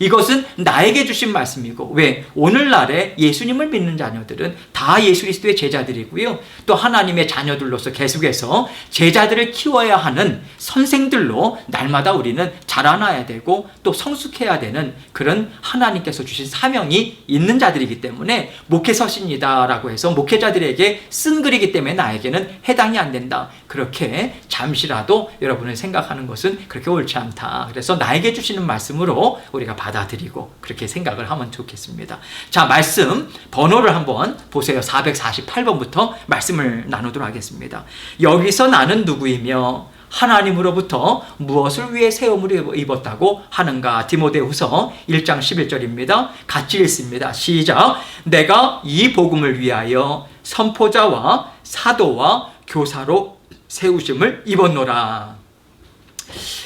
A: 이것은 나에게 주신 말씀이고, 왜? 오늘날에 예수님을 믿는 자녀들은 다 예수 그리스도의 제자들이고요. 또 하나님의 자녀들로서 계속해서 제자들을 키워야 하는 선생들로 날마다 우리는 자라나야 되고 또 성숙해야 되는 그런 하나님께서 주신 사명이 있는 자들이기 때문에 목회 서신이다라고 해서 목회자들에게 쓴 글이기 때문에 나에게는 해당이 안 된다. 그렇게 잠시라도 여러분을 생각하는 것은 그렇게 옳지 않다. 그래서 나에게 주시는 말씀으로 우리가 받아들이고 그렇게 생각을 하면 좋겠습니다. 자, 말씀 번호를 한번 보세요. 448번부터 말씀을 나누도록 하겠습니다. 여기서 나는 누구이며 하나님으로부터 무엇을 위해 세움을 입었다고 하는가? 디모데후서 1장 11절입니다. 같이 읽습니다. 시작. 내가 이 복음을 위하여 선포자와 사도와 교사로 세우심을 입었노라.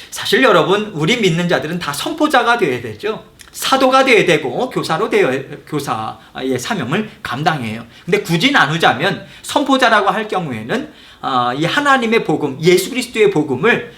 A: 사실 여러분, 우리 믿는 자들은 다 선포자가 되어야 되죠. 사도가 되어야 되고 교사의 사명을 감당해요. 근데 굳이 나누자면 선포자라고 할 경우에는 이 하나님의 복음, 예수 그리스도의 복음을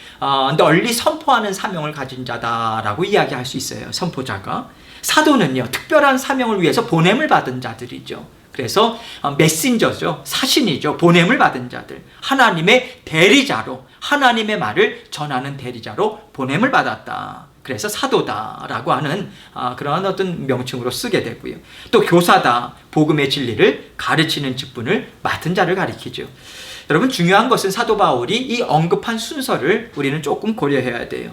A: 널리 선포하는 사명을 가진 자다라고 이야기할 수 있어요. 선포자가. 사도는요, 특별한 사명을 위해서 보냄을 받은 자들이죠. 그래서 메신저죠. 사신이죠. 보냄을 받은 자들. 하나님의 대리자로, 하나님의 말을 전하는 대리자로 보냄을 받았다. 그래서 사도다라고 하는 그러한 어떤 명칭으로 쓰게 되고요. 또 교사다. 복음의 진리를 가르치는 직분을 맡은 자를 가리키죠. 여러분, 중요한 것은 사도 바울이 이 언급한 순서를 우리는 조금 고려해야 돼요.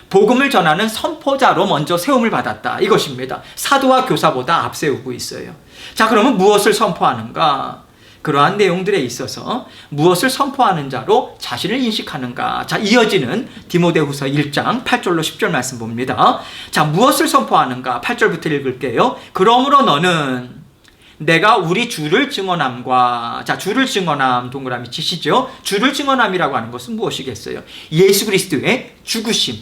A: 복음을 전하는 선포자로 먼저 세움을 받았다. 이것입니다. 사도와 교사보다 앞세우고 있어요. 자, 그러면 무엇을 선포하는가? 그러한 내용들에 있어서 무엇을 선포하는 자로 자신을 인식하는가? 자, 이어지는 디모데후서 1장 8절로 10절 말씀 봅니다. 자, 무엇을 선포하는가? 8절부터 읽을게요. 그러므로 너는 내가 우리 주를 증언함과, 자, 주를 증언함 동그라미 치시죠. 주를 증언함이라고 하는 것은 무엇이겠어요? 예수 그리스도의 죽으심,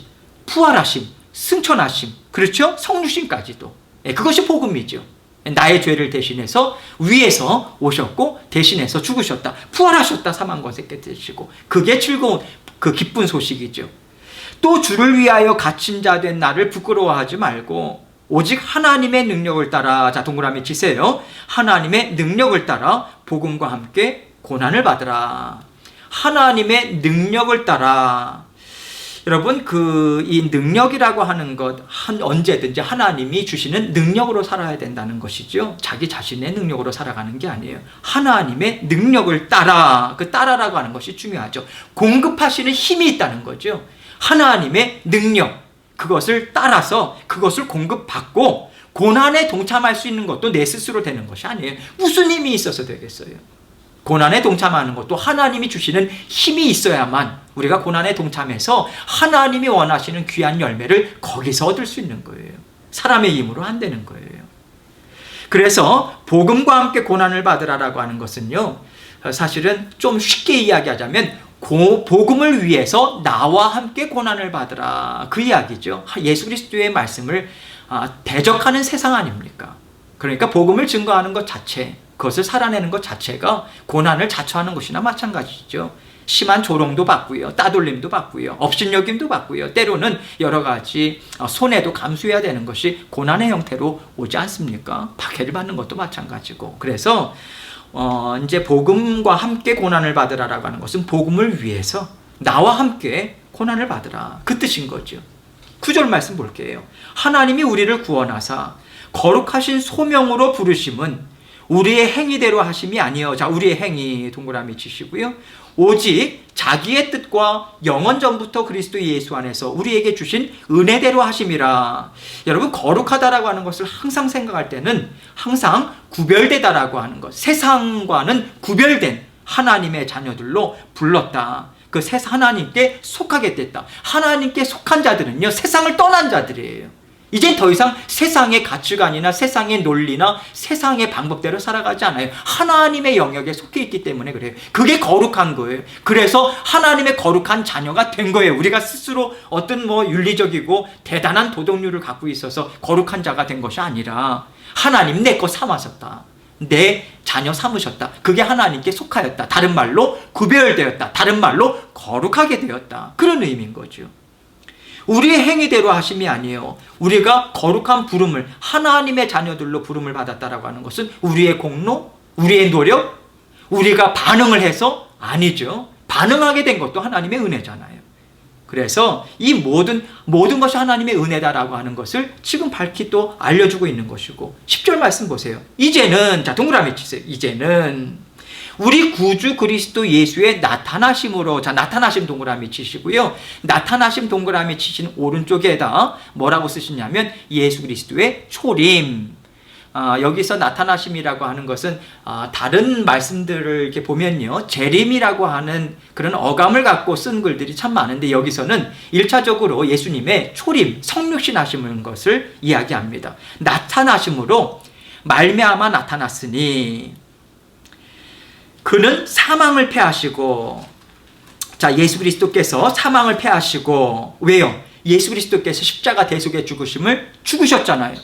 A: 부활하심, 승천하심, 그렇죠? 성육신까지도. 그것이 복음이죠. 나의 죄를 대신해서 위에서 오셨고 대신해서 죽으셨다, 부활하셨다, 사망 권세 되시고, 그게 즐거운 그 기쁜 소식이죠. 또 주를 위하여 갇힌 자 된 나를 부끄러워하지 말고 오직 하나님의 능력을 따라, 자, 동그라미 치세요. 하나님의 능력을 따라 복음과 함께 고난을 받으라. 하나님의 능력을 따라. 여러분, 이 능력이라고 하는 것, 언제든지 하나님이 주시는 능력으로 살아야 된다는 것이죠. 자기 자신의 능력으로 살아가는 게 아니에요. 하나님의 능력을 따라, 그 따라라고 하는 것이 중요하죠. 공급하시는 힘이 있다는 거죠. 하나님의 능력, 그것을 따라서 그것을 공급받고 고난에 동참할 수 있는 것도 내 스스로 되는 것이 아니에요. 무슨 힘이 있어서 되겠어요? 고난에 동참하는 것도 하나님이 주시는 힘이 있어야만 우리가 고난에 동참해서 하나님이 원하시는 귀한 열매를 거기서 얻을 수 있는 거예요. 사람의 힘으로 안 되는 거예요. 그래서 복음과 함께 고난을 받으라라고 하는 것은요, 사실은 좀 쉽게 이야기하자면 복음을 위해서 나와 함께 고난을 받으라, 그 이야기죠. 예수 그리스도의 말씀을 대적하는 세상 아닙니까? 그러니까 복음을 증거하는 것 자체, 그것을 살아내는 것 자체가 고난을 자초하는 것이나 마찬가지죠. 심한 조롱도 받고요, 따돌림도 받고요, 업신여김도 받고요, 때로는 여러 가지 손해도 감수해야 되는 것이 고난의 형태로 오지 않습니까? 박해를 받는 것도 마찬가지고. 그래서 이제 복음과 함께 고난을 받으라라고 하는 것은 복음을 위해서 나와 함께 고난을 받으라, 그 뜻인 거죠. 9절 말씀 볼게요. 하나님이 우리를 구원하사 거룩하신 소명으로 부르심은 우리의 행위대로 하심이 아니요. 자, 우리의 행위 동그라미 치시고요. 오직 자기의 뜻과 영원 전부터 그리스도 예수 안에서 우리에게 주신 은혜대로 하심이라. 여러분, 거룩하다라고 하는 것을 항상 생각할 때는 항상 구별되다라고 하는 것, 세상과는 구별된 하나님의 자녀들로 불렀다. 그 하나님께 속하게 됐다. 하나님께 속한 자들은요, 세상을 떠난 자들이에요. 이젠 더 이상 세상의 가치관이나 세상의 논리나 세상의 방법대로 살아가지 않아요. 하나님의 영역에 속해 있기 때문에 그래요. 그게 거룩한 거예요. 그래서 하나님의 거룩한 자녀가 된 거예요. 우리가 스스로 어떤 윤리적이고 대단한 도덕률을 갖고 있어서 거룩한 자가 된 것이 아니라 하나님 내 거 삼으셨다. 내 자녀 삼으셨다. 그게 하나님께 속하였다. 다른 말로 구별되었다. 다른 말로 거룩하게 되었다. 그런 의미인 거죠. 우리의 행위대로 하심이 아니에요. 우리가 거룩한 부름을, 하나님의 자녀들로 부름을 받았다라고 하는 것은 우리의 공로, 우리의 노력, 우리가 반응을 해서 아니죠. 반응하게 된 것도 하나님의 은혜잖아요. 그래서 이 모든 것이 하나님의 은혜다라고 하는 것을 지금 밝히 또 알려주고 있는 것이고, 10절 말씀 보세요. 이제는, 자, 동그라미 치세요. 이제는 우리 구주 그리스도 예수의 나타나심으로, 자, 나타나심 동그라미 치시고요. 나타나심 동그라미 치신 오른쪽에다 뭐라고 쓰시냐면 예수 그리스도의 초림. 여기서 나타나심이라고 하는 것은 다른 말씀들을 이렇게 보면요, 재림이라고 하는 그런 어감을 갖고 쓴 글들이 참 많은데, 여기서는 1차적으로 예수님의 초림, 성육신하심인 것을 이야기합니다. 나타나심으로 말미암아 나타났으니 그는 사망을 패하시고, 자, 예수 그리스도께서 사망을 패하시고, 왜요? 예수 그리스도께서 십자가 대속의 죽으셨잖아요.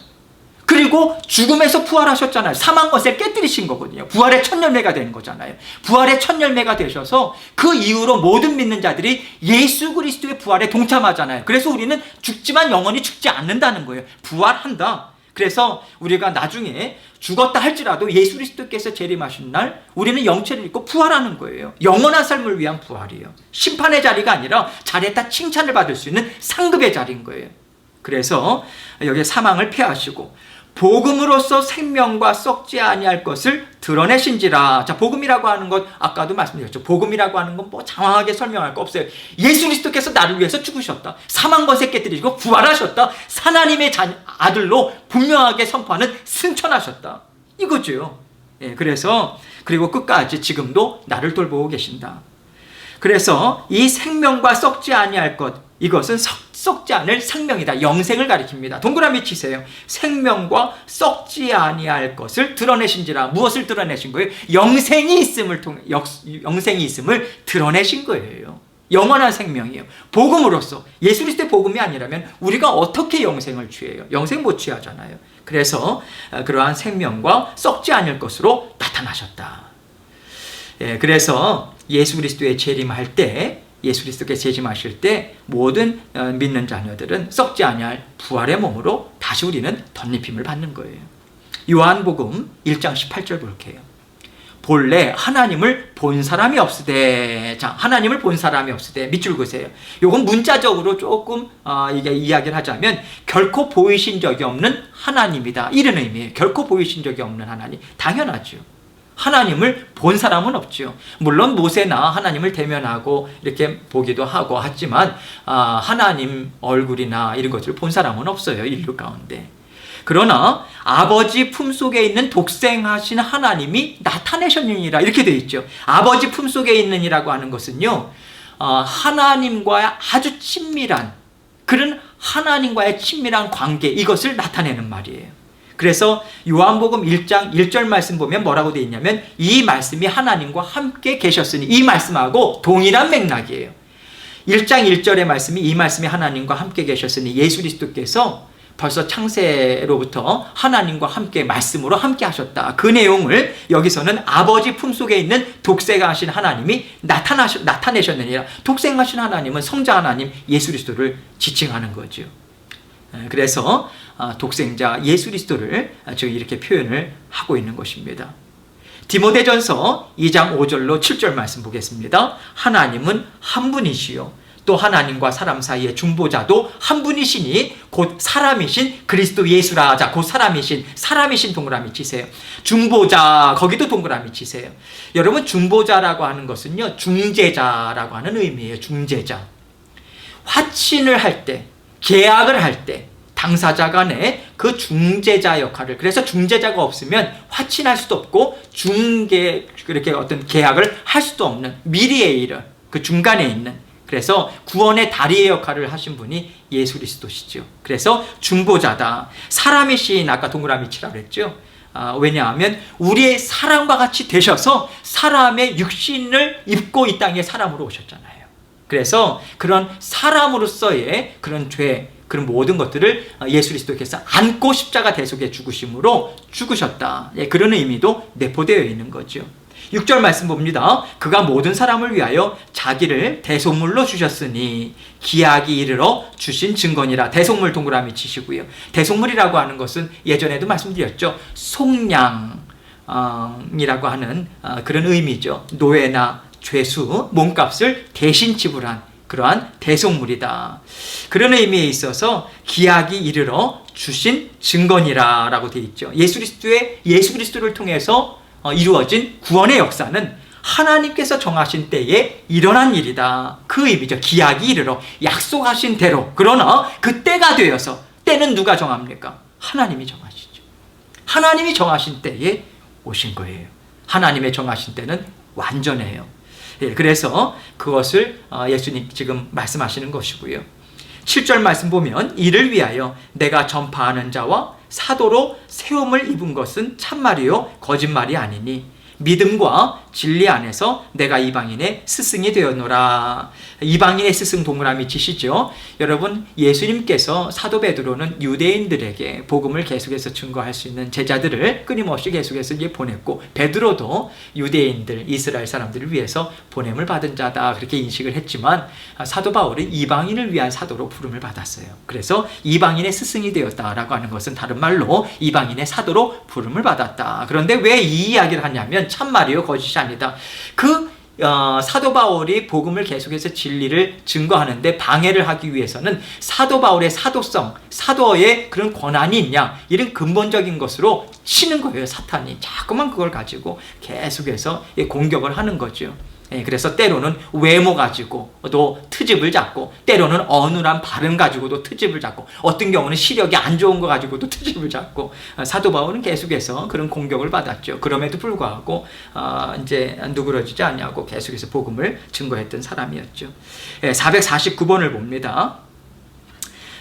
A: 그리고 죽음에서 부활하셨잖아요. 사망 것을 깨뜨리신 거거든요. 부활의 첫 열매가 된 거잖아요. 부활의 첫 열매가 되셔서 그 이후로 모든 믿는 자들이 예수 그리스도의 부활에 동참하잖아요. 그래서 우리는 죽지만 영원히 죽지 않는다는 거예요. 부활한다. 그래서 우리가 나중에 죽었다 할지라도 예수 그리스도께서 재림하신 날 우리는 영체를 입고 부활하는 거예요. 영원한 삶을 위한 부활이에요. 심판의 자리가 아니라 잘했다 칭찬을 받을 수 있는 상급의 자리인 거예요. 그래서 여기 사망을 패하시고 복음으로써 생명과 썩지 아니할 것을 드러내신지라. 자, 복음이라고 하는 것 아까도 말씀드렸죠. 복음이라고 하는 건 뭐 장황하게 설명할 거 없어요. 예수 그리스도께서 나를 위해서 죽으셨다. 사망 것에 깨뜨리시고 부활하셨다. 하나님의 아들로 분명하게 선포하는 승천하셨다. 이거죠. 예, 그래서 그리고 끝까지 지금도 나를 돌보고 계신다. 그래서 이 생명과 썩지 아니할 것, 이것은 썩지 않을 생명이다. 영생을 가리킵니다. 동그라미 치세요. 생명과 썩지 아니할 것을 드러내신지라. 무엇을 드러내신 거예요? 영생이 있음을 드러내신 거예요. 영원한 생명이에요. 복음으로써. 예수 그리스도의 복음이 아니라면 우리가 어떻게 영생을 취해요? 영생 못 취하잖아요. 그래서 그러한 생명과 썩지 않을 것으로 나타나셨다. 예, 그래서 예수 그리스도의 재림할 때, 예수 그리스도께서 재림하실 때 모든 믿는 자녀들은 썩지 아니할 부활의 몸으로 다시 우리는 덧입힘을 받는 거예요. 요한복음 1장 18절 볼게요. 본래 하나님을 본 사람이 없으되, 자, 하나님을 본 사람이 없으되, 밑줄 그으세요. 요건 문자적으로 조금 이게 이야기를 하자면 결코 보이신 적이 없는 하나님이다, 이런 의미예요. 결코 보이신 적이 없는 하나님. 당연하죠. 하나님을 본 사람은 없죠. 물론 모세나 하나님을 대면하고 이렇게 보기도 하고 하지만 하나님 얼굴이나 이런 것들을 본 사람은 없어요, 인류 가운데. 그러나 아버지 품속에 있는 독생하신 하나님이 나타내셨느니라, 이렇게 되어 있죠. 아버지 품속에 있느니라고 하는 것은요, 하나님과의 아주 친밀한, 그런 하나님과의 친밀한 관계, 이것을 나타내는 말이에요. 그래서 요한복음 1장 1절 말씀 보면 뭐라고 되어 있냐면, 이 말씀이 하나님과 함께 계셨으니, 이 말씀하고 동일한 맥락이에요. 1장 1절의 말씀이, 이 말씀이 하나님과 함께 계셨으니, 예수 그리스도께서 벌써 창세로부터 하나님과 함께 말씀으로 함께 하셨다. 그 내용을 여기서는 아버지 품속에 있는 독생하신 하나님이 나타내셨느니라. 독생하신 하나님은 성자 하나님 예수 그리스도를 지칭하는 거죠. 그래서 독생자 예수 그리스도를 지금 이렇게 표현을 하고 있는 것입니다. 디모데전서 2장 5절로 7절 말씀 보겠습니다. 하나님은 한 분이시요 또 하나님과 사람 사이의 중보자도 한 분이시니 곧 사람이신 그리스도 예수라 하자. 곧 사람이신 동그라미 치세요. 중보자 거기도 동그라미 치세요. 여러분 중보자라고 하는 것은요 중재자라고 하는 의미예요. 중재자. 화친을 할 때, 계약을 할 때 당사자 간에 그 중재자 역할을, 그래서 중재자가 없으면 화친할 수도 없고 그렇게 어떤 계약을 할 수도 없는 미리의 일을 그 중간에 있는, 그래서 구원의 다리의 역할을 하신 분이 예수 그리스도시죠. 그래서 중보자다. 사람이신, 아까 동그라미 치라고 그랬죠. 왜냐하면 우리의 사람과 같이 되셔서 사람의 육신을 입고 이 땅에 사람으로 오셨잖아요. 그래서 그런 사람으로서의 그런 죄, 그런 모든 것들을 예수 그리스도께서 안고 십자가 대속에 죽으심으로 죽으셨다. 그런 의미도 내포되어 있는 거죠. 6절 말씀 봅니다. 그가 모든 사람을 위하여 자기를 대속물로 주셨으니 기약이 이르러 주신 증거니라. 대속물 동그라미 치시고요. 대속물이라고 하는 것은 예전에도 말씀드렸죠. 속량이라고 하는 그런 의미죠. 노예나 죄수, 몸값을 대신 지불한 그러한 대속물이다. 그런 의미에 있어서 기약이 이르러 주신 증거니라 라고 되어 있죠. 예수 그리스도를 통해서 이루어진 구원의 역사는 하나님께서 정하신 때에 일어난 일이다. 그 의미죠. 기약이 이르러 약속하신 대로. 그러나 그 때가 되어서, 때는 누가 정합니까? 하나님이 정하시죠. 하나님이 정하신 때에 오신 거예요. 하나님의 정하신 때는 완전해요. 그래서 그것을 예수님 지금 말씀하시는 것이고요. 7절 말씀 보면 이를 위하여 내가 전파하는 자와 사도로 세움을 입은 것은 참말이요 거짓말이 아니니 믿음과 진리 안에서 내가 이방인의 스승이 되었노라. 이방인의 스승 동그라미 치시죠. 여러분, 예수님께서 사도 베드로는 유대인들에게 복음을 계속해서 증거할 수 있는 제자들을 끊임없이 계속해서 이제 보냈고, 베드로도 유대인들, 이스라엘 사람들을 위해서 보냄을 받은 자다 그렇게 인식을 했지만, 사도 바울은 이방인을 위한 사도로 부름을 받았어요. 그래서 이방인의 스승이 되었다라고 하는 것은 다른 말로 이방인의 사도로 부름을 받았다. 그런데 왜 이 이야기를 하냐면 참말이요 거짓이 아니다. 사도 바울이 복음을 계속해서 진리를 증거하는데 방해를 하기 위해서는 사도 바울의 사도성, 사도의 그런 권한이 있냐, 이런 근본적인 것으로 치는 거예요. 사탄이 자꾸만 그걸 가지고 계속해서 공격을 하는 거죠. 그래서 때로는 외모 가지고 또 트집을 잡고, 때로는 어눌한 발음 가지고도 트집을 잡고, 어떤 경우는 시력이 안 좋은 거 가지고도 트집을 잡고, 사도 바울은 계속해서 그런 공격을 받았죠. 그럼에도 불구하고 이제 누그러지지 않냐고 계속해서 복음을 증거했던 사람이었죠. 449번을 봅니다.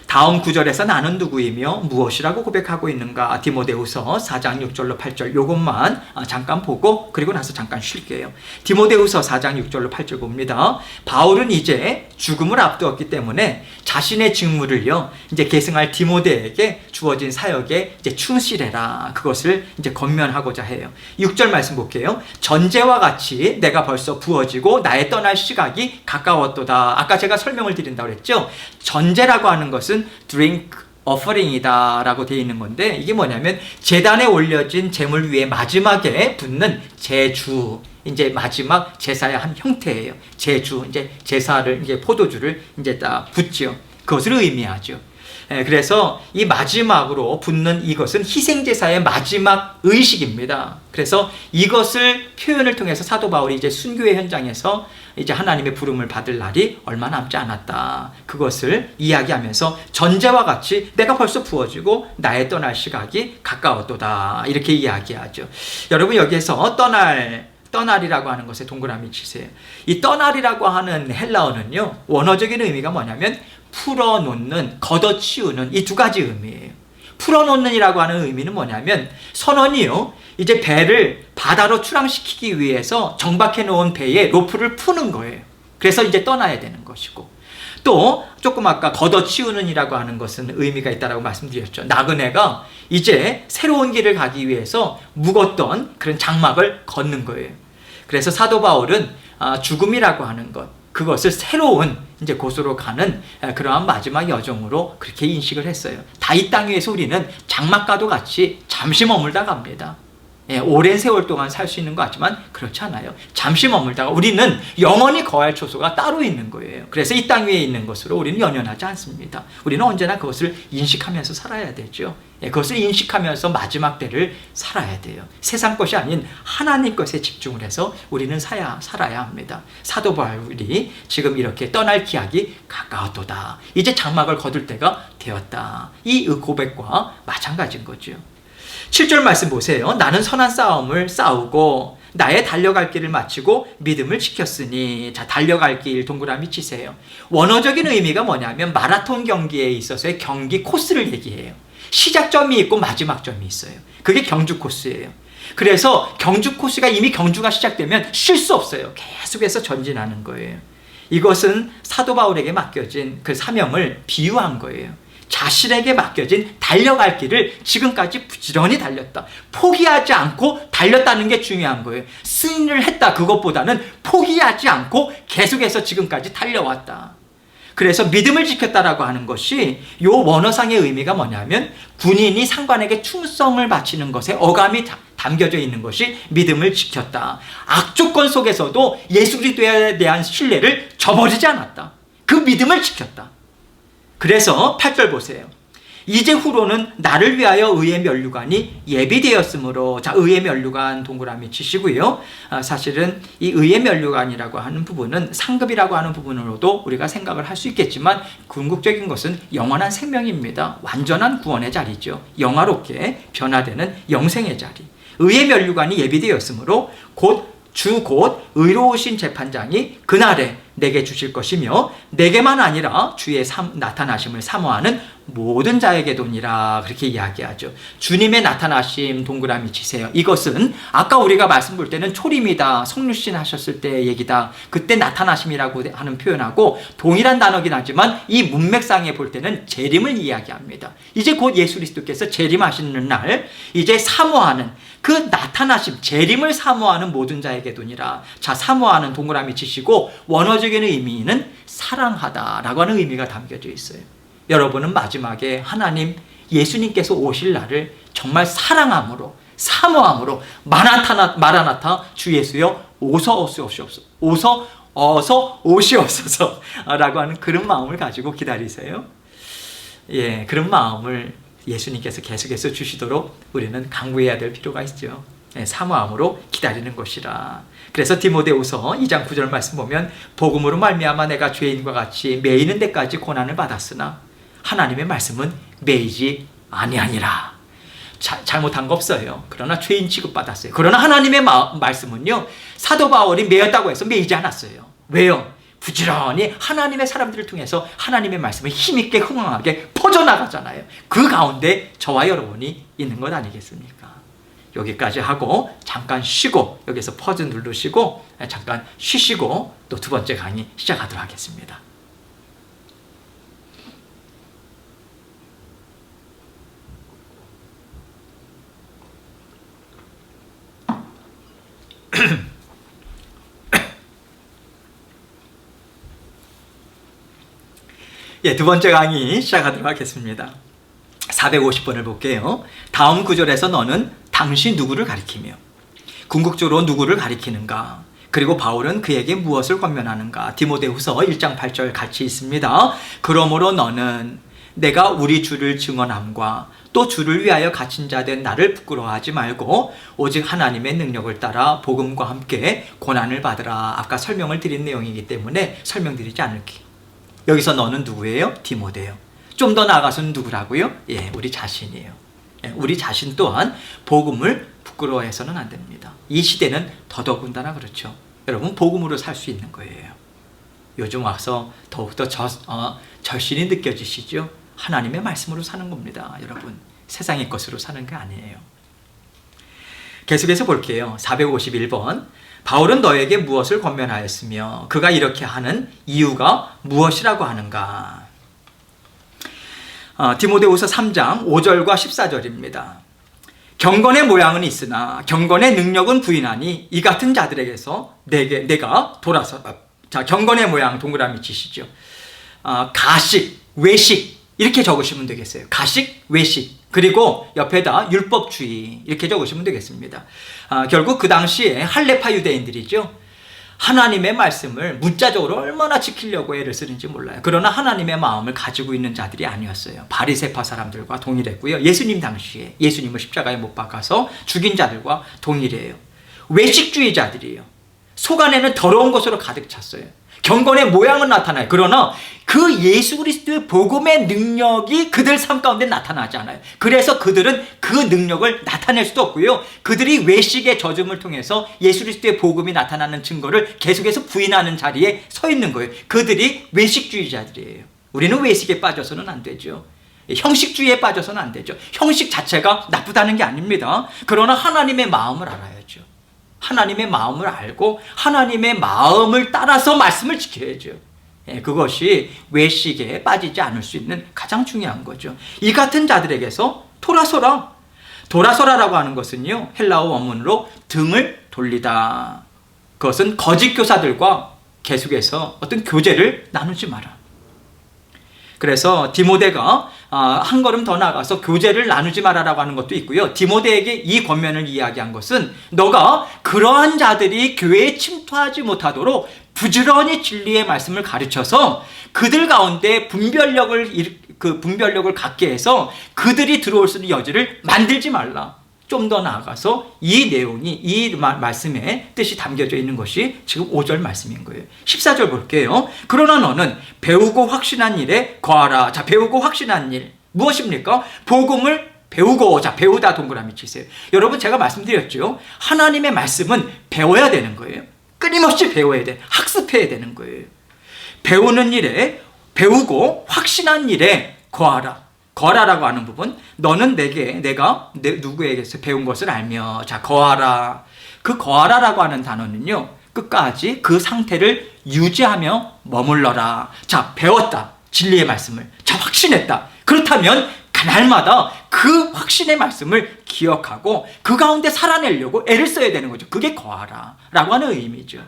A: 다음 구절에서 나는 누구이며 무엇이라고 고백하고 있는가? 디모데후서 4장 6절로 8절 요것만 잠깐 보고 그리고 나서 잠깐 쉴게요. 디모데후서 4장 6절로 8절 봅니다. 바울은 이제 죽음을 앞두었기 때문에 자신의 직무를요 이제 계승할 디모데에게 주어진 사역에 이제 충실해라, 그것을 이제 권면하고자 해요. 6절 말씀 볼게요. 전제와 같이 내가 벌써 부어지고 나의 떠날 시각이 가까웠도다. 아까 제가 설명을 드린다고 했죠. 전제라고 하는 것은 drink offering이다 라고 되어 있는 건데, 이게 뭐냐면 제단에 올려진 제물 위에 마지막에 붓는 제주, 이제 마지막 제사의 한 형태예요. 제주, 이제 제사를, 이제 포도주를 이제 딱 붓죠. 그것을 의미하죠. 그래서 이 마지막으로 붓는 이것은 희생제사의 마지막 의식입니다. 그래서 이것을 표현을 통해서 사도 바울이 이제 순교의 현장에서 이제 하나님의 부름을 받을 날이 얼마 남지 않았다, 그것을 이야기하면서 전제와 같이 내가 벌써 부어지고 나의 떠날 시각이 가까웠도다 이렇게 이야기하죠. 여러분, 여기에서 떠날이라고 하는 것에 동그라미 치세요. 이 떠날이라고 하는 헬라어는요 원어적인 의미가 뭐냐면 풀어놓는, 걷어치우는, 이 두 가지 의미예요. 풀어놓는이라고 하는 의미는 뭐냐면 선원이요 이제 배를 바다로 출항시키기 위해서 정박해 놓은 배에 로프를 푸는 거예요. 그래서 이제 떠나야 되는 것이고, 또 조금 아까 걷어치우는 이라고 하는 것은 의미가 있다라고 말씀드렸죠. 나그네가 이제 새로운 길을 가기 위해서 묵었던 그런 장막을 걷는 거예요. 그래서 사도 바울은 죽음이라고 하는 것, 그것을 새로운 이제 곳으로 가는 그러한 마지막 여정으로 그렇게 인식을 했어요. 다 이 땅 위에서 우리는 장막과도 같이 잠시 머물다 갑니다. 오랜 세월 동안 살 수 있는 것 같지만 그렇지 않아요. 잠시 머물다가 우리는 영원히 거할 초소가 따로 있는 거예요. 그래서 이 땅 위에 있는 것으로 우리는 연연하지 않습니다. 우리는 언제나 그것을 인식하면서 살아야 되죠. 그것을 인식하면서 마지막 때를 살아야 돼요. 세상 것이 아닌 하나님 것에 집중을 해서 우리는 살아야 합니다. 사도 바울이 지금 이렇게 떠날 기약이 가까웠도다. 이제 장막을 거둘 때가 되었다. 이 고백과 마찬가지인 거죠. 7절 말씀 보세요. 나는 선한 싸움을 싸우고 나의 달려갈 길을 마치고 믿음을 지켰으니. 자, 달려갈 길 동그라미 치세요. 원어적인 의미가 뭐냐면 마라톤 경기에 있어서의 경기 코스를 얘기해요. 시작점이 있고 마지막 점이 있어요. 그게 경주 코스예요. 그래서 경주 코스가 이미 경주가 시작되면 쉴 수 없어요. 계속해서 전진하는 거예요. 이것은 사도 바울에게 맡겨진 그 사명을 비유한 거예요. 자신에게 맡겨진 달려갈 길을 지금까지 부지런히 달렸다. 포기하지 않고 달렸다는 게 중요한 거예요. 승리를 했다 그것보다는 포기하지 않고 계속해서 지금까지 달려왔다. 그래서 믿음을 지켰다라고 하는 것이 이 원어상의 의미가 뭐냐면 군인이 상관에게 충성을 바치는 것에 어감이 담겨져 있는 것이 믿음을 지켰다. 악조건 속에서도 예수 그리스도에 대한 신뢰를 저버리지 않았다. 그 믿음을 지켰다. 그래서 8절 보세요. 이제 후로는 나를 위하여 의의 면류관이 예비되었으므로. 자, 의의 면류관 동그라미 치시고요. 사실은 이 의의 면류관이라고 하는 부분은 상급이라고 하는 부분으로도 우리가 생각을 할 수 있겠지만 궁극적인 것은 영원한 생명입니다. 완전한 구원의 자리죠. 영화롭게 변화되는 영생의 자리. 의의 면류관이 예비되었으므로 곧 의로우신 재판장이 그날에 내게 주실 것이며 내게만 아니라 주의 나타나심을 사모하는 모든 자에게도니라. 그렇게 이야기하죠. 주님의 나타나심 동그라미 치세요. 이것은 아까 우리가 말씀 볼 때는 초림이다, 성육신 하셨을 때의 얘기다, 그때 나타나심이라고 하는 표현하고 동일한 단어긴 하지만 이 문맥상에 볼 때는 재림을 이야기합니다. 이제 곧 예수 그리스도께서 재림하시는 날 이제 사모하는 그 나타나심, 재림을 사모하는 모든 자에게도니라. 자, 사모하는 동그라미 치시고 원어적인 의미는 사랑하다라고 하는 의미가 담겨져 있어요. 여러분은 마지막에 하나님 예수님께서 오실 날을 정말 사랑함으로 사모함으로 마라나타 주 예수여 어서 오시옵소서 라고 하는 그런 마음을 가지고 기다리세요. 그런 마음을 예수님께서 계속해서 주시도록 우리는 강구해야 될 필요가 있죠. 사모함으로 기다리는 것이라. 그래서 디모데후서 2장 9절 말씀 보면 복음으로 말미암아 내가 죄인과 같이 매이는 데까지 고난을 받았으나 하나님의 말씀은 매이지 아니하니라. 잘못한 거 없어요. 그러나 죄인 취급받았어요. 그러나 하나님의 말씀은요, 사도 바울이 매였다고 해서 매이지 않았어요. 왜요? 부지런히 하나님의 사람들을 통해서 하나님의 말씀을 힘있게 흥황하게 퍼져나가잖아요. 그 가운데 저와 여러분이 있는 것 아니겠습니까? 여기까지 하고 잠깐 쉬고 여기서 퍼즈 누르시고 잠깐 쉬시고 또 두 번째 강의 시작하도록 하겠습니다. 두 번째 강의 시작하도록 하겠습니다. 450번을 볼게요. 다음 구절에서 너는 당시 누구를 가리키며 궁극적으로 누구를 가리키는가? 그리고 바울은 그에게 무엇을 권면하는가? 디모데후서 1장 8절 같이 있습니다. 그러므로 너는 내가 우리 주를 증언함과 또 주를 위하여 갇힌 자 된 나를 부끄러워하지 말고 오직 하나님의 능력을 따라 복음과 함께 고난을 받으라. 아까 설명을 드린 내용이기 때문에 설명드리지 않을게요. 여기서 너는 누구예요? 디모데요. 좀 더 나아가서는 누구라고요? 우리 자신이에요. 우리 자신 또한 복음을 부끄러워해서는 안 됩니다. 이 시대는 더더군다나 그렇죠. 여러분, 복음으로 살 수 있는 거예요. 요즘 와서 더욱더 절실히 느껴지시죠? 하나님의 말씀으로 사는 겁니다. 여러분, 세상의 것으로 사는 게 아니에요. 계속해서 볼게요. 451번. 바울은 너에게 무엇을 권면하였으며 그가 이렇게 하는 이유가 무엇이라고 하는가? 디모데후서 3장 5절과 14절입니다. 경건의 모양은 있으나 경건의 능력은 부인하니 이 같은 자들에게서 내가 돌아서. 자, 경건의 모양 동그라미 치시죠. 가식, 외식, 이렇게 적으시면 되겠어요. 가식, 외식, 그리고 옆에다 율법주의 이렇게 적으시면 되겠습니다. 결국 그 당시에 할레파 유대인들이죠. 하나님의 말씀을 문자적으로 얼마나 지키려고 애를 쓰는지 몰라요. 그러나 하나님의 마음을 가지고 있는 자들이 아니었어요. 바리새파 사람들과 동일했고요. 예수님 당시에 예수님을 십자가에 못 박아서 죽인 자들과 동일해요. 외식주의자들이에요. 속 안에는 더러운 것으로 가득 찼어요. 경건의 모양은 나타나요. 그러나 그 예수 그리스도의 복음의 능력이 그들 삶 가운데 나타나지 않아요. 그래서 그들은 그 능력을 나타낼 수도 없고요. 그들이 외식의 젖음을 통해서 예수 그리스도의 복음이 나타나는 증거를 계속해서 부인하는 자리에 서 있는 거예요. 그들이 외식주의자들이에요. 우리는 외식에 빠져서는 안 되죠. 형식주의에 빠져서는 안 되죠. 형식 자체가 나쁘다는 게 아닙니다. 그러나 하나님의 마음을 알아야죠. 하나님의 마음을 알고 하나님의 마음을 따라서 말씀을 지켜야죠. 그것이 외식에 빠지지 않을 수 있는 가장 중요한 거죠. 이 같은 자들에게서 도라소라라고 하는 것은요, 헬라어 원문으로 등을 돌리다. 그것은 거짓 교사들과 계속해서 어떤 교제를 나누지 마라. 그래서 디모데가 한 걸음 더 나아가서 교제를 나누지 마라라고 하는 것도 있고요. 디모데에게 이 권면을 이야기한 것은 너가 그러한 자들이 교회에 침투하지 못하도록 부지런히 진리의 말씀을 가르쳐서 그들 가운데 분별력을 갖게 해서 그들이 들어올 수 있는 여지를 만들지 말라. 좀 더 나아가서 이 내용이 이 말씀에 뜻이 담겨져 있는 것이 지금 5절 말씀인 거예요. 14절 볼게요. 그러나 너는 배우고 확신한 일에 거하라. 자, 배우고 확신한 일 무엇입니까? 복음을 배우고, 자, 배우다 동그라미 치세요. 여러분, 제가 말씀드렸죠. 하나님의 말씀은 배워야 되는 거예요. 끊임없이 배워야 돼. 학습해야 되는 거예요. 배우는 일에, 배우고 확신한 일에 거하라. 거하라라고 하는 부분, 너는 내가 누구에게서 배운 것을 알며, 자, 거하라. 그 거하라라고 하는 단어는요, 끝까지 그 상태를 유지하며 머물러라. 자, 배웠다. 진리의 말씀을. 자, 확신했다. 그렇다면 날마다 그 확신의 말씀을 기억하고 그 가운데 살아내려고 애를 써야 되는 거죠. 그게 거하라라고 하는 의미죠.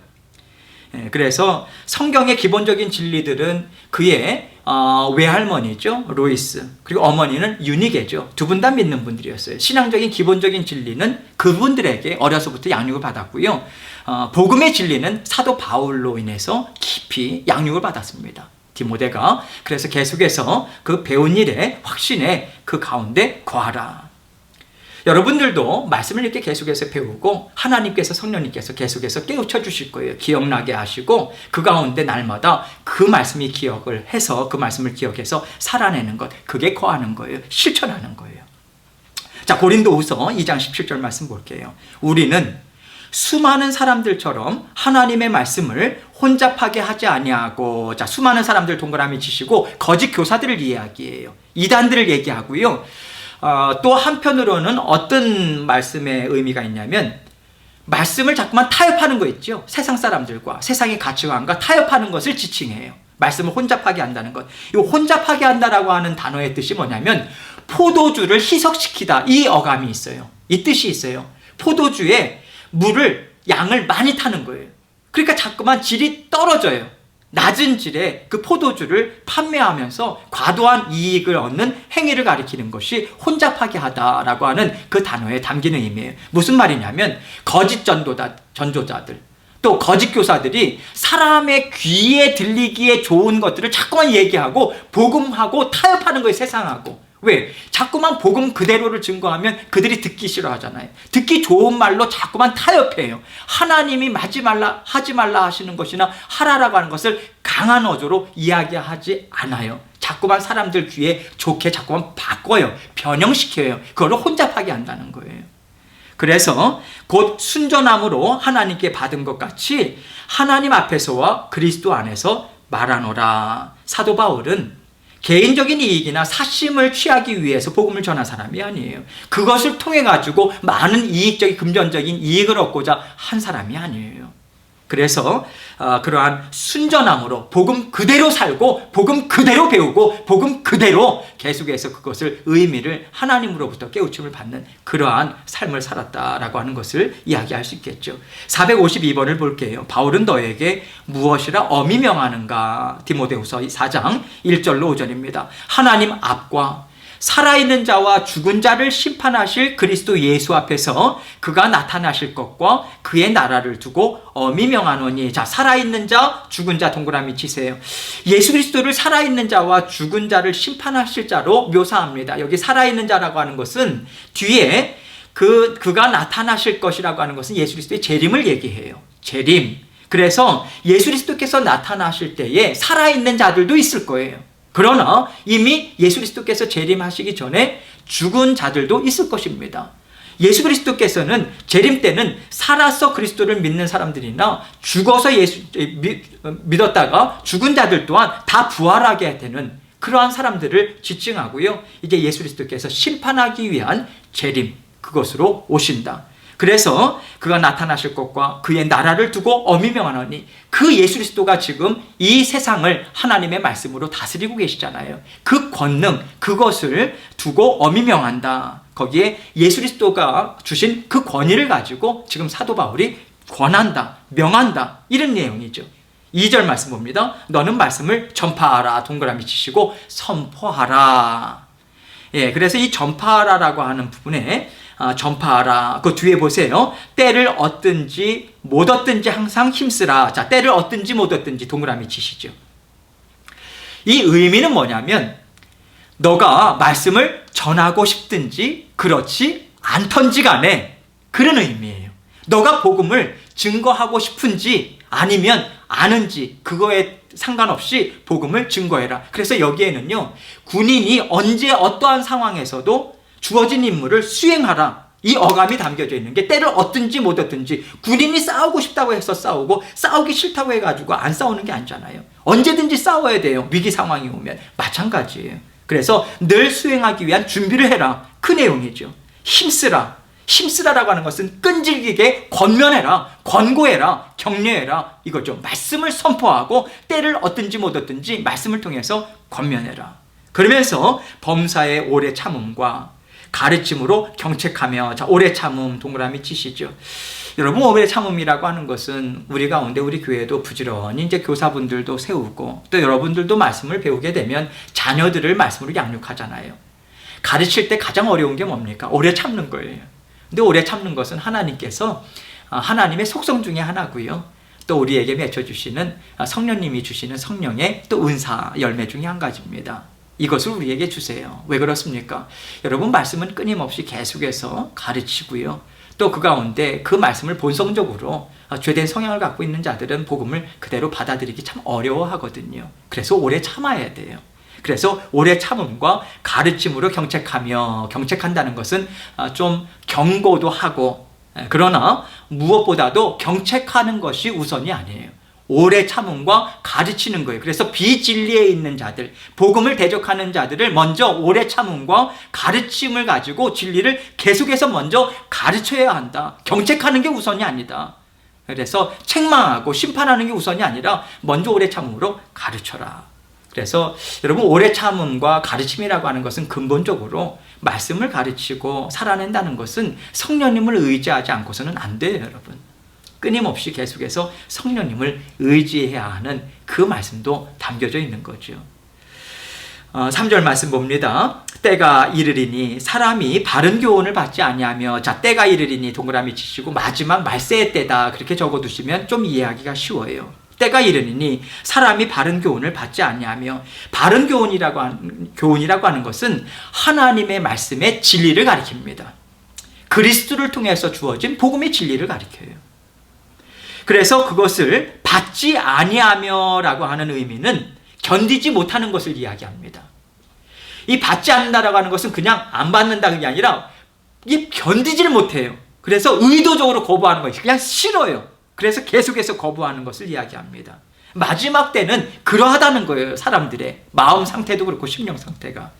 A: 그래서 성경의 기본적인 진리들은 그의 외할머니죠, 로이스, 그리고 어머니는 유니게죠. 두 분 다 믿는 분들이었어요. 신앙적인 기본적인 진리는 그분들에게 어려서부터 양육을 받았고요. 복음의 진리는 사도 바울로 인해서 깊이 양육을 받았습니다. 디모데가. 그래서 계속해서 그 배운 일에 확신에 그 가운데 거하라. 여러분들도 말씀을 이렇게 계속해서 배우고 하나님께서, 성령님께서 계속해서 깨우쳐 주실 거예요. 기억나게 하시고 그 가운데 날마다 그 말씀이 기억을 해서 그 말씀을 기억해서 살아내는 것, 그게 거하는 거예요. 실천하는 거예요. 자, 고린도후서 2장 17절 말씀 볼게요. 우리는 수많은 사람들처럼 하나님의 말씀을 혼잡하게 하지 아니하고, 자, 수많은 사람들 동그라미 치시고 거짓 교사들을 이야기해요. 이단들을 얘기하고요. 또 한편으로는 어떤 말씀의 의미가 있냐면 말씀을 자꾸만 타협하는 거 있죠. 세상 사람들과 세상의 가치관과 타협하는 것을 지칭해요. 말씀을 혼잡하게 한다는 것. 이 혼잡하게 한다라고 하는 단어의 뜻이 뭐냐면 포도주를 희석시키다, 이 어감이 있어요. 이 뜻이 있어요. 포도주에 물을, 양을 많이 타는 거예요. 그러니까 자꾸만 질이 떨어져요. 낮은 질의 그 포도주를 판매하면서 과도한 이익을 얻는 행위를 가리키는 것이 혼잡하게 하다라고 하는 그 단어에 담기는 의미예요. 무슨 말이냐면 거짓 전도자들, 또 거짓 교사들이 사람의 귀에 들리기에 좋은 것들을 자꾸만 얘기하고 복음하고 타협하는 거예요. 세상하고. 왜? 자꾸만 복음 그대로를 증거하면 그들이 듣기 싫어하잖아요. 듣기 좋은 말로 자꾸만 타협해요. 하나님이 하지 말라 하시는 것이나 하라라고 하는 것을 강한 어조로 이야기하지 않아요. 자꾸만 사람들 귀에 좋게 자꾸만 바꿔요. 변형시켜요. 그걸 혼잡하게 한다는 거예요. 그래서 곧 순전함으로 하나님께 받은 것 같이 하나님 앞에서와 그리스도 안에서 말하노라. 사도 바울은 개인적인 이익이나 사심을 취하기 위해서 복음을 전한 사람이 아니에요. 그것을 통해 가지고 많은 이익적인, 금전적인 이익을 얻고자 한 사람이 아니에요. 그래서 그러한 순전함으로 복음 그대로 살고 복음 그대로 배우고 복음 그대로 계속해서 그것을 의미를 하나님으로부터 깨우침을 받는 그러한 삶을 살았다라고 하는 것을 이야기할 수 있겠죠. 452번을 볼게요. 바울은 너에게 무엇이라 엄히 명하는가? 디모데후서 4장 1절로 5절입니다. 하나님 앞과 살아있는 자와 죽은 자를 심판하실 그리스도 예수 앞에서 그가 나타나실 것과 그의 나라를 두고 엄히 명하노니. 자, 살아있는 자, 죽은 자 동그라미 치세요. 예수 그리스도를 살아있는 자와 죽은 자를 심판하실 자로 묘사합니다. 여기 살아있는 자라고 하는 것은 뒤에 그가 나타나실 것이라고 하는 것은 예수 그리스도의 재림을 얘기해요. 재림. 그래서 예수 그리스도께서 나타나실 때에 살아있는 자들도 있을 거예요. 그러나 이미 예수 그리스도께서 재림하시기 전에 죽은 자들도 있을 것입니다. 예수 그리스도께서는 재림 때는 살아서 그리스도를 믿는 사람들이나 죽어서 믿었다가 죽은 자들 또한 다 부활하게 되는 그러한 사람들을 지칭하고요. 이제 예수 그리스도께서 심판하기 위한 재림, 그것으로 오신다. 그래서 그가 나타나실 것과 그의 나라를 두고 엄히 명하노니. 그 예수 그리스도가 지금 이 세상을 하나님의 말씀으로 다스리고 계시잖아요. 그 권능, 그것을 두고 엄히 명한다. 거기에 예수 그리스도가 주신 그 권위를 가지고 지금 사도 바울이 권한다, 명한다, 이런 내용이죠. 2절 말씀 봅니다. 너는 말씀을 전파하라, 동그라미 치시고 선포하라. 예, 그래서 이 전파하라라고 하는 부분에 전파하라. 그 뒤에 보세요. 때를 얻든지 못 얻든지 항상 힘쓰라. 자, 때를 얻든지 못 얻든지 동그라미 치시죠. 이 의미는 뭐냐면 너가 말씀을 전하고 싶든지 그렇지 않던지 간에 그런 의미예요. 너가 복음을 증거하고 싶은지 아니면 아는지 그거에 상관없이 복음을 증거해라. 그래서 여기에는요, 군인이 언제 어떠한 상황에서도 주어진 임무를 수행하라, 이 어감이 담겨져 있는 게, 때를 얻든지 못 얻든지. 군인이 싸우고 싶다고 해서 싸우고 싸우기 싫다고 해가지고 안 싸우는 게 아니잖아요. 언제든지 싸워야 돼요. 위기 상황이 오면. 마찬가지예요. 그래서 늘 수행하기 위한 준비를 해라, 그 내용이죠. 힘쓰라. 힘쓰라라고 하는 것은 끈질기게 권면해라, 권고해라, 격려해라, 이거죠. 말씀을 선포하고 때를 얻든지 못 얻든지 말씀을 통해서 권면해라. 그러면서 범사의 오래 참음과 가르침으로 경책하며. 자, 오래 참음 동그라미 치시죠. 여러분, 오래 참음이라고 하는 것은 우리 가운데, 우리 교회도 부지런히 이제 교사분들도 세우고 또 여러분들도 말씀을 배우게 되면 자녀들을 말씀으로 양육하잖아요. 가르칠 때 가장 어려운 게 뭡니까? 오래 참는 거예요. 근데 오래 참는 것은 하나님께서, 하나님의 속성 중에 하나고요. 또 우리에게 맺혀주시는 성령님이 주시는 성령의 또 은사 열매 중에 한 가지입니다. 이것을 우리에게 주세요. 왜 그렇습니까? 여러분, 말씀은 끊임없이 계속해서 가르치고요. 또 그 가운데 그 말씀을 본성적으로 죄된 성향을 갖고 있는 자들은 복음을 그대로 받아들이기 참 어려워하거든요. 그래서 오래 참아야 돼요. 그래서 오래 참음과 가르침으로 경책하며. 경책한다는 것은 좀 경고도 하고, 그러나 무엇보다도 경책하는 것이 우선이 아니에요. 오래 참음과 가르치는 거예요. 그래서 비진리에 있는 자들, 복음을 대적하는 자들을 먼저 오래 참음과 가르침을 가지고 진리를 계속해서 먼저 가르쳐야 한다. 경책하는 게 우선이 아니다. 그래서 책망하고 심판하는 게 우선이 아니라 먼저 오래 참음으로 가르쳐라. 그래서 여러분, 오래 참음과 가르침이라고 하는 것은 근본적으로 말씀을 가르치고 살아낸다는 것은 성령님을 의지하지 않고서는 안 돼요, 여러분. 끊임없이 계속해서 성령님을 의지해야 하는 그 말씀도 담겨져 있는 거죠. 3절 말씀 봅니다. 때가 이르리니 사람이 바른 교훈을 받지 아니하며. 자, 때가 이르리니 동그라미 치시고 마지막 말세의 때다, 그렇게 적어두시면 좀 이해하기가 쉬워요. 때가 이르니 사람이 바른 교훈을 받지 아니하며. 바른 교훈이라고 하는 것은 하나님의 말씀의 진리를 가리킵니다. 그리스도를 통해서 주어진 복음의 진리를 가리켜요. 그래서 그것을 받지 아니하며라고 하는 의미는 견디지 못하는 것을 이야기합니다. 이 받지 않는다라고 하는 것은 그냥 안 받는다는 게 아니라 이 견디지를 못해요. 그래서 의도적으로 거부하는 거예요. 그냥 싫어요. 그래서 계속해서 거부하는 것을 이야기합니다. 마지막 때는 그러하다는 거예요. 사람들의 마음 상태도 그렇고 심령 상태가.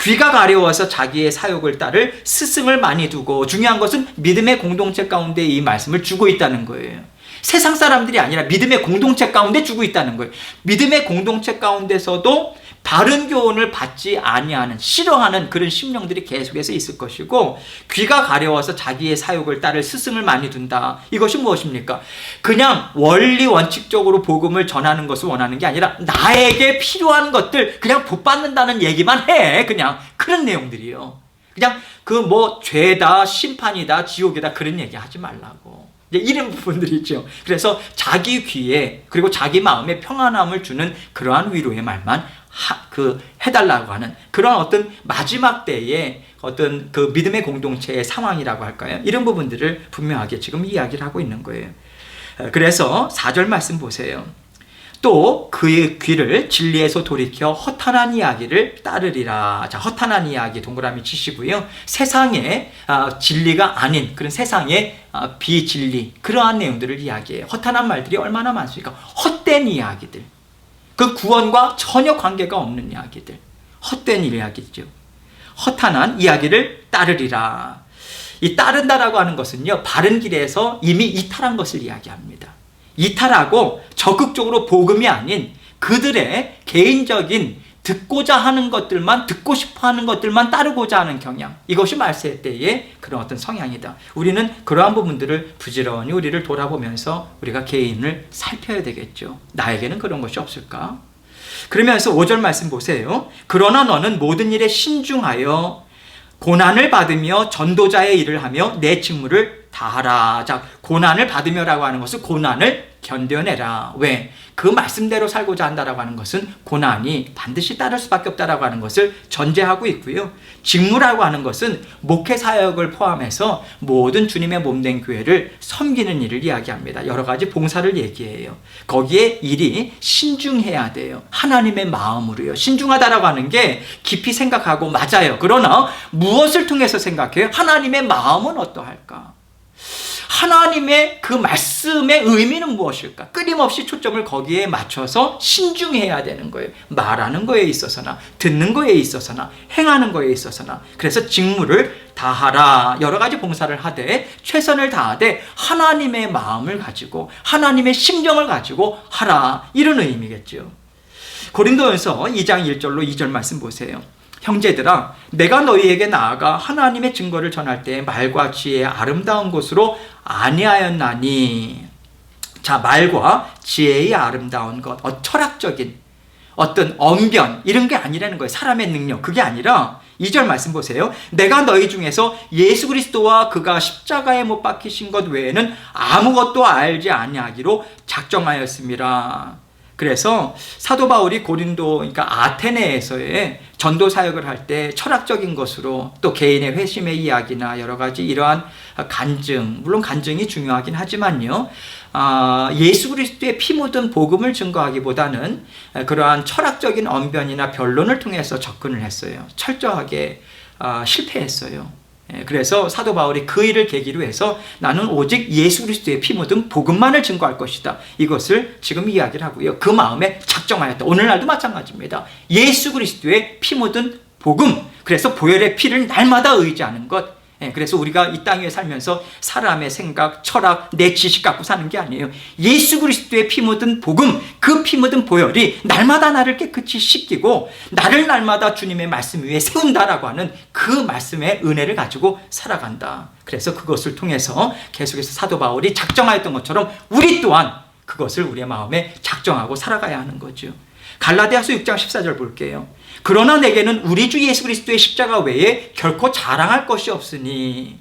A: 귀가 가려워서 자기의 사욕을 따를 스승을 많이 두고, 중요한 것은 믿음의 공동체 가운데 이 말씀을 주고 있다는 거예요. 세상 사람들이 아니라 믿음의 공동체 가운데 죽어 있다는 거예요. 믿음의 공동체 가운데서도 바른 교훈을 받지 아니하는, 싫어하는 그런 심령들이 계속해서 있을 것이고, 귀가 가려워서 자기의 사욕을 따를 스승을 많이 둔다. 이것이 무엇입니까? 그냥 원리 원칙적으로 복음을 전하는 것을 원하는 게 아니라 나에게 필요한 것들 그냥 복받는다는 얘기만 해. 그냥 그런 내용들이요. 그냥 죄다, 심판이다, 지옥이다 그런 얘기 하지 말라고. 이런 부분들이 있죠. 그래서 자기 귀에, 그리고 자기 마음에 평안함을 주는 그러한 위로의 말만 해달라고 하는 그런 어떤 마지막 때의 어떤 그 믿음의 공동체의 상황이라고 할까요? 이런 부분들을 분명하게 지금 이야기를 하고 있는 거예요. 그래서 4절 말씀 보세요. 또 그의 귀를 진리에서 돌이켜 허탄한 이야기를 따르리라. 자, 허탄한 이야기 동그라미 치시고요. 세상의 진리가 아닌 그런 세상의 비진리, 그러한 내용들을 이야기해요. 허탄한 말들이 얼마나 많습니까? 헛된 이야기들, 그 구원과 전혀 관계가 없는 이야기들, 헛된 이야기죠. 허탄한 이야기를 따르리라. 이 따른다라고 하는 것은요, 바른 길에서 이미 이탈한 것을 이야기합니다. 이탈하고 적극적으로 복음이 아닌 그들의 개인적인 듣고자 하는 것들만, 듣고 싶어 하는 것들만 따르고자 하는 경향, 이것이 말세 때의 그런 어떤 성향이다. 우리는 그러한 부분들을 부지런히 우리를 돌아보면서 우리가 개인을 살펴야 되겠죠. 나에게는 그런 것이 없을까? 그러면서 5절 말씀 보세요. 그러나 너는 모든 일에 신중하여 고난을 받으며 전도자의 일을 하며 내 직무를 다하라. 자, 고난을 받으며라고 하는 것은 고난을 견뎌내라. 왜? 그 말씀대로 살고자 한다라고 하는 것은 고난이 반드시 따를 수밖에 없다라고 하는 것을 전제하고 있고요. 직무라고 하는 것은 목회 사역을 포함해서 모든 주님의 몸된 교회를 섬기는 일을 이야기합니다. 여러 가지 봉사를 얘기해요. 거기에 일이 신중해야 돼요. 하나님의 마음으로요. 신중하다라고 하는 게 깊이 생각하고 맞아요. 그러나 무엇을 통해서 생각해요? 하나님의 마음은 어떠할까? 하나님의 그 말씀의 의미는 무엇일까? 끊임없이 초점을 거기에 맞춰서 신중해야 되는 거예요. 말하는 거에 있어서나 듣는 거에 있어서나 행하는 거에 있어서나. 그래서 직무를 다하라. 여러 가지 봉사를 하되 최선을 다하되 하나님의 마음을 가지고 하나님의 심정을 가지고 하라. 이런 의미겠죠. 고린도전서 2장 1절로 2절 말씀 보세요. 형제들아, 내가 너희에게 나아가 하나님의 증거를 전할 때 말과 지혜의 아름다운 것으로 아니하였나니. 자, 말과 지혜의 아름다운 것, 철학적인 어떤 언변 이런 게 아니라는 거예요. 사람의 능력, 그게 아니라 2절 말씀 보세요. 내가 너희 중에서 예수 그리스도와 그가 십자가에 못 박히신 것 외에는 아무것도 알지 아니하기로 작정하였습니다. 그래서 사도 바울이 고린도, 그러니까 아테네에서의 전도 사역을 할 때 철학적인 것으로, 또 개인의 회심의 이야기나 여러 가지 이러한 간증, 물론 간증이 중요하긴 하지만요, 예수 그리스도의 피 묻은 복음을 증거하기보다는 그러한 철학적인 언변이나 변론을 통해서 접근을 했어요. 철저하게 실패했어요. 그래서 사도 바울이 그 일을 계기로 해서 나는 오직 예수 그리스도의 피 묻은 복음만을 증거할 것이다. 이것을 지금 이야기를 하고요. 그 마음에 작정하였다. 오늘날도 마찬가지입니다. 예수 그리스도의 피 묻은 복음. 그래서 보혈의 피를 날마다 의지하는 것. 그래서 우리가 이 땅에 살면서 사람의 생각, 철학, 내 지식 갖고 사는 게 아니에요. 예수 그리스도의 피 묻은 복음, 그 피 묻은 보혈이 날마다 나를 깨끗이 씻기고 나를 날마다 주님의 말씀 위에 세운다라고 하는 그 말씀의 은혜를 가지고 살아간다. 그래서 그것을 통해서 계속해서 사도 바울이 작정하였던 것처럼 우리 또한 그것을 우리의 마음에 작정하고 살아가야 하는 거죠. 갈라디아서 6장 14절 볼게요. 그러나 내게는 우리 주 예수 그리스도의 십자가 외에 결코 자랑할 것이 없으니.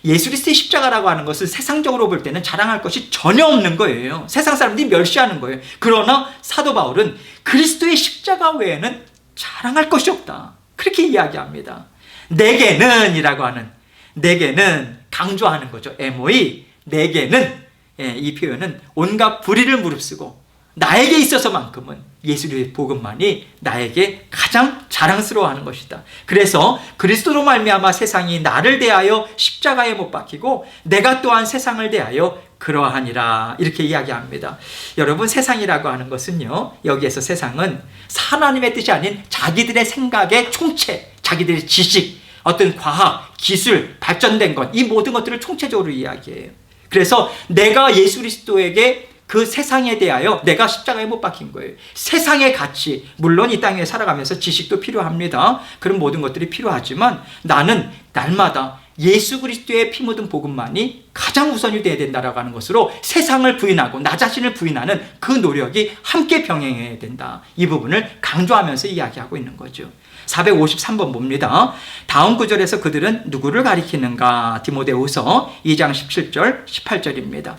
A: 예수 그리스도의 십자가라고 하는 것은 세상적으로 볼 때는 자랑할 것이 전혀 없는 거예요. 세상 사람들이 멸시하는 거예요. 그러나 사도 바울은 그리스도의 십자가 외에는 자랑할 것이 없다. 그렇게 이야기합니다. 내게는 이라고 하는, 내게는 강조하는 거죠. MOE, 내게는, 이 표현은 온갖 불의를 무릅쓰고 나에게 있어서만큼은 예수의 복음만이 나에게 가장 자랑스러워하는 것이다. 그래서 그리스도로 말미암아 세상이 나를 대하여 십자가에 못 박히고 내가 또한 세상을 대하여 그러하니라. 이렇게 이야기합니다. 여러분, 세상이라고 하는 것은요, 여기에서 세상은 하나님의 뜻이 아닌 자기들의 생각의 총체, 자기들의 지식, 어떤 과학, 기술, 발전된 것, 이 모든 것들을 총체적으로 이야기해요. 그래서 내가 예수 그리스도에게 그 세상에 대하여 내가 십자가에 못 박힌 거예요. 세상의 가치, 물론 이 땅에 살아가면서 지식도 필요합니다. 그런 모든 것들이 필요하지만 나는 날마다 예수 그리스도의 피 묻은 복음만이 가장 우선이 되어야 된다라고 하는 것으로 세상을 부인하고 나 자신을 부인하는 그 노력이 함께 병행해야 된다. 이 부분을 강조하면서 이야기하고 있는 거죠. 453번 봅니다. 다음 구절에서 그들은 누구를 가리키는가? 디모데후서 2장 17절 18절입니다.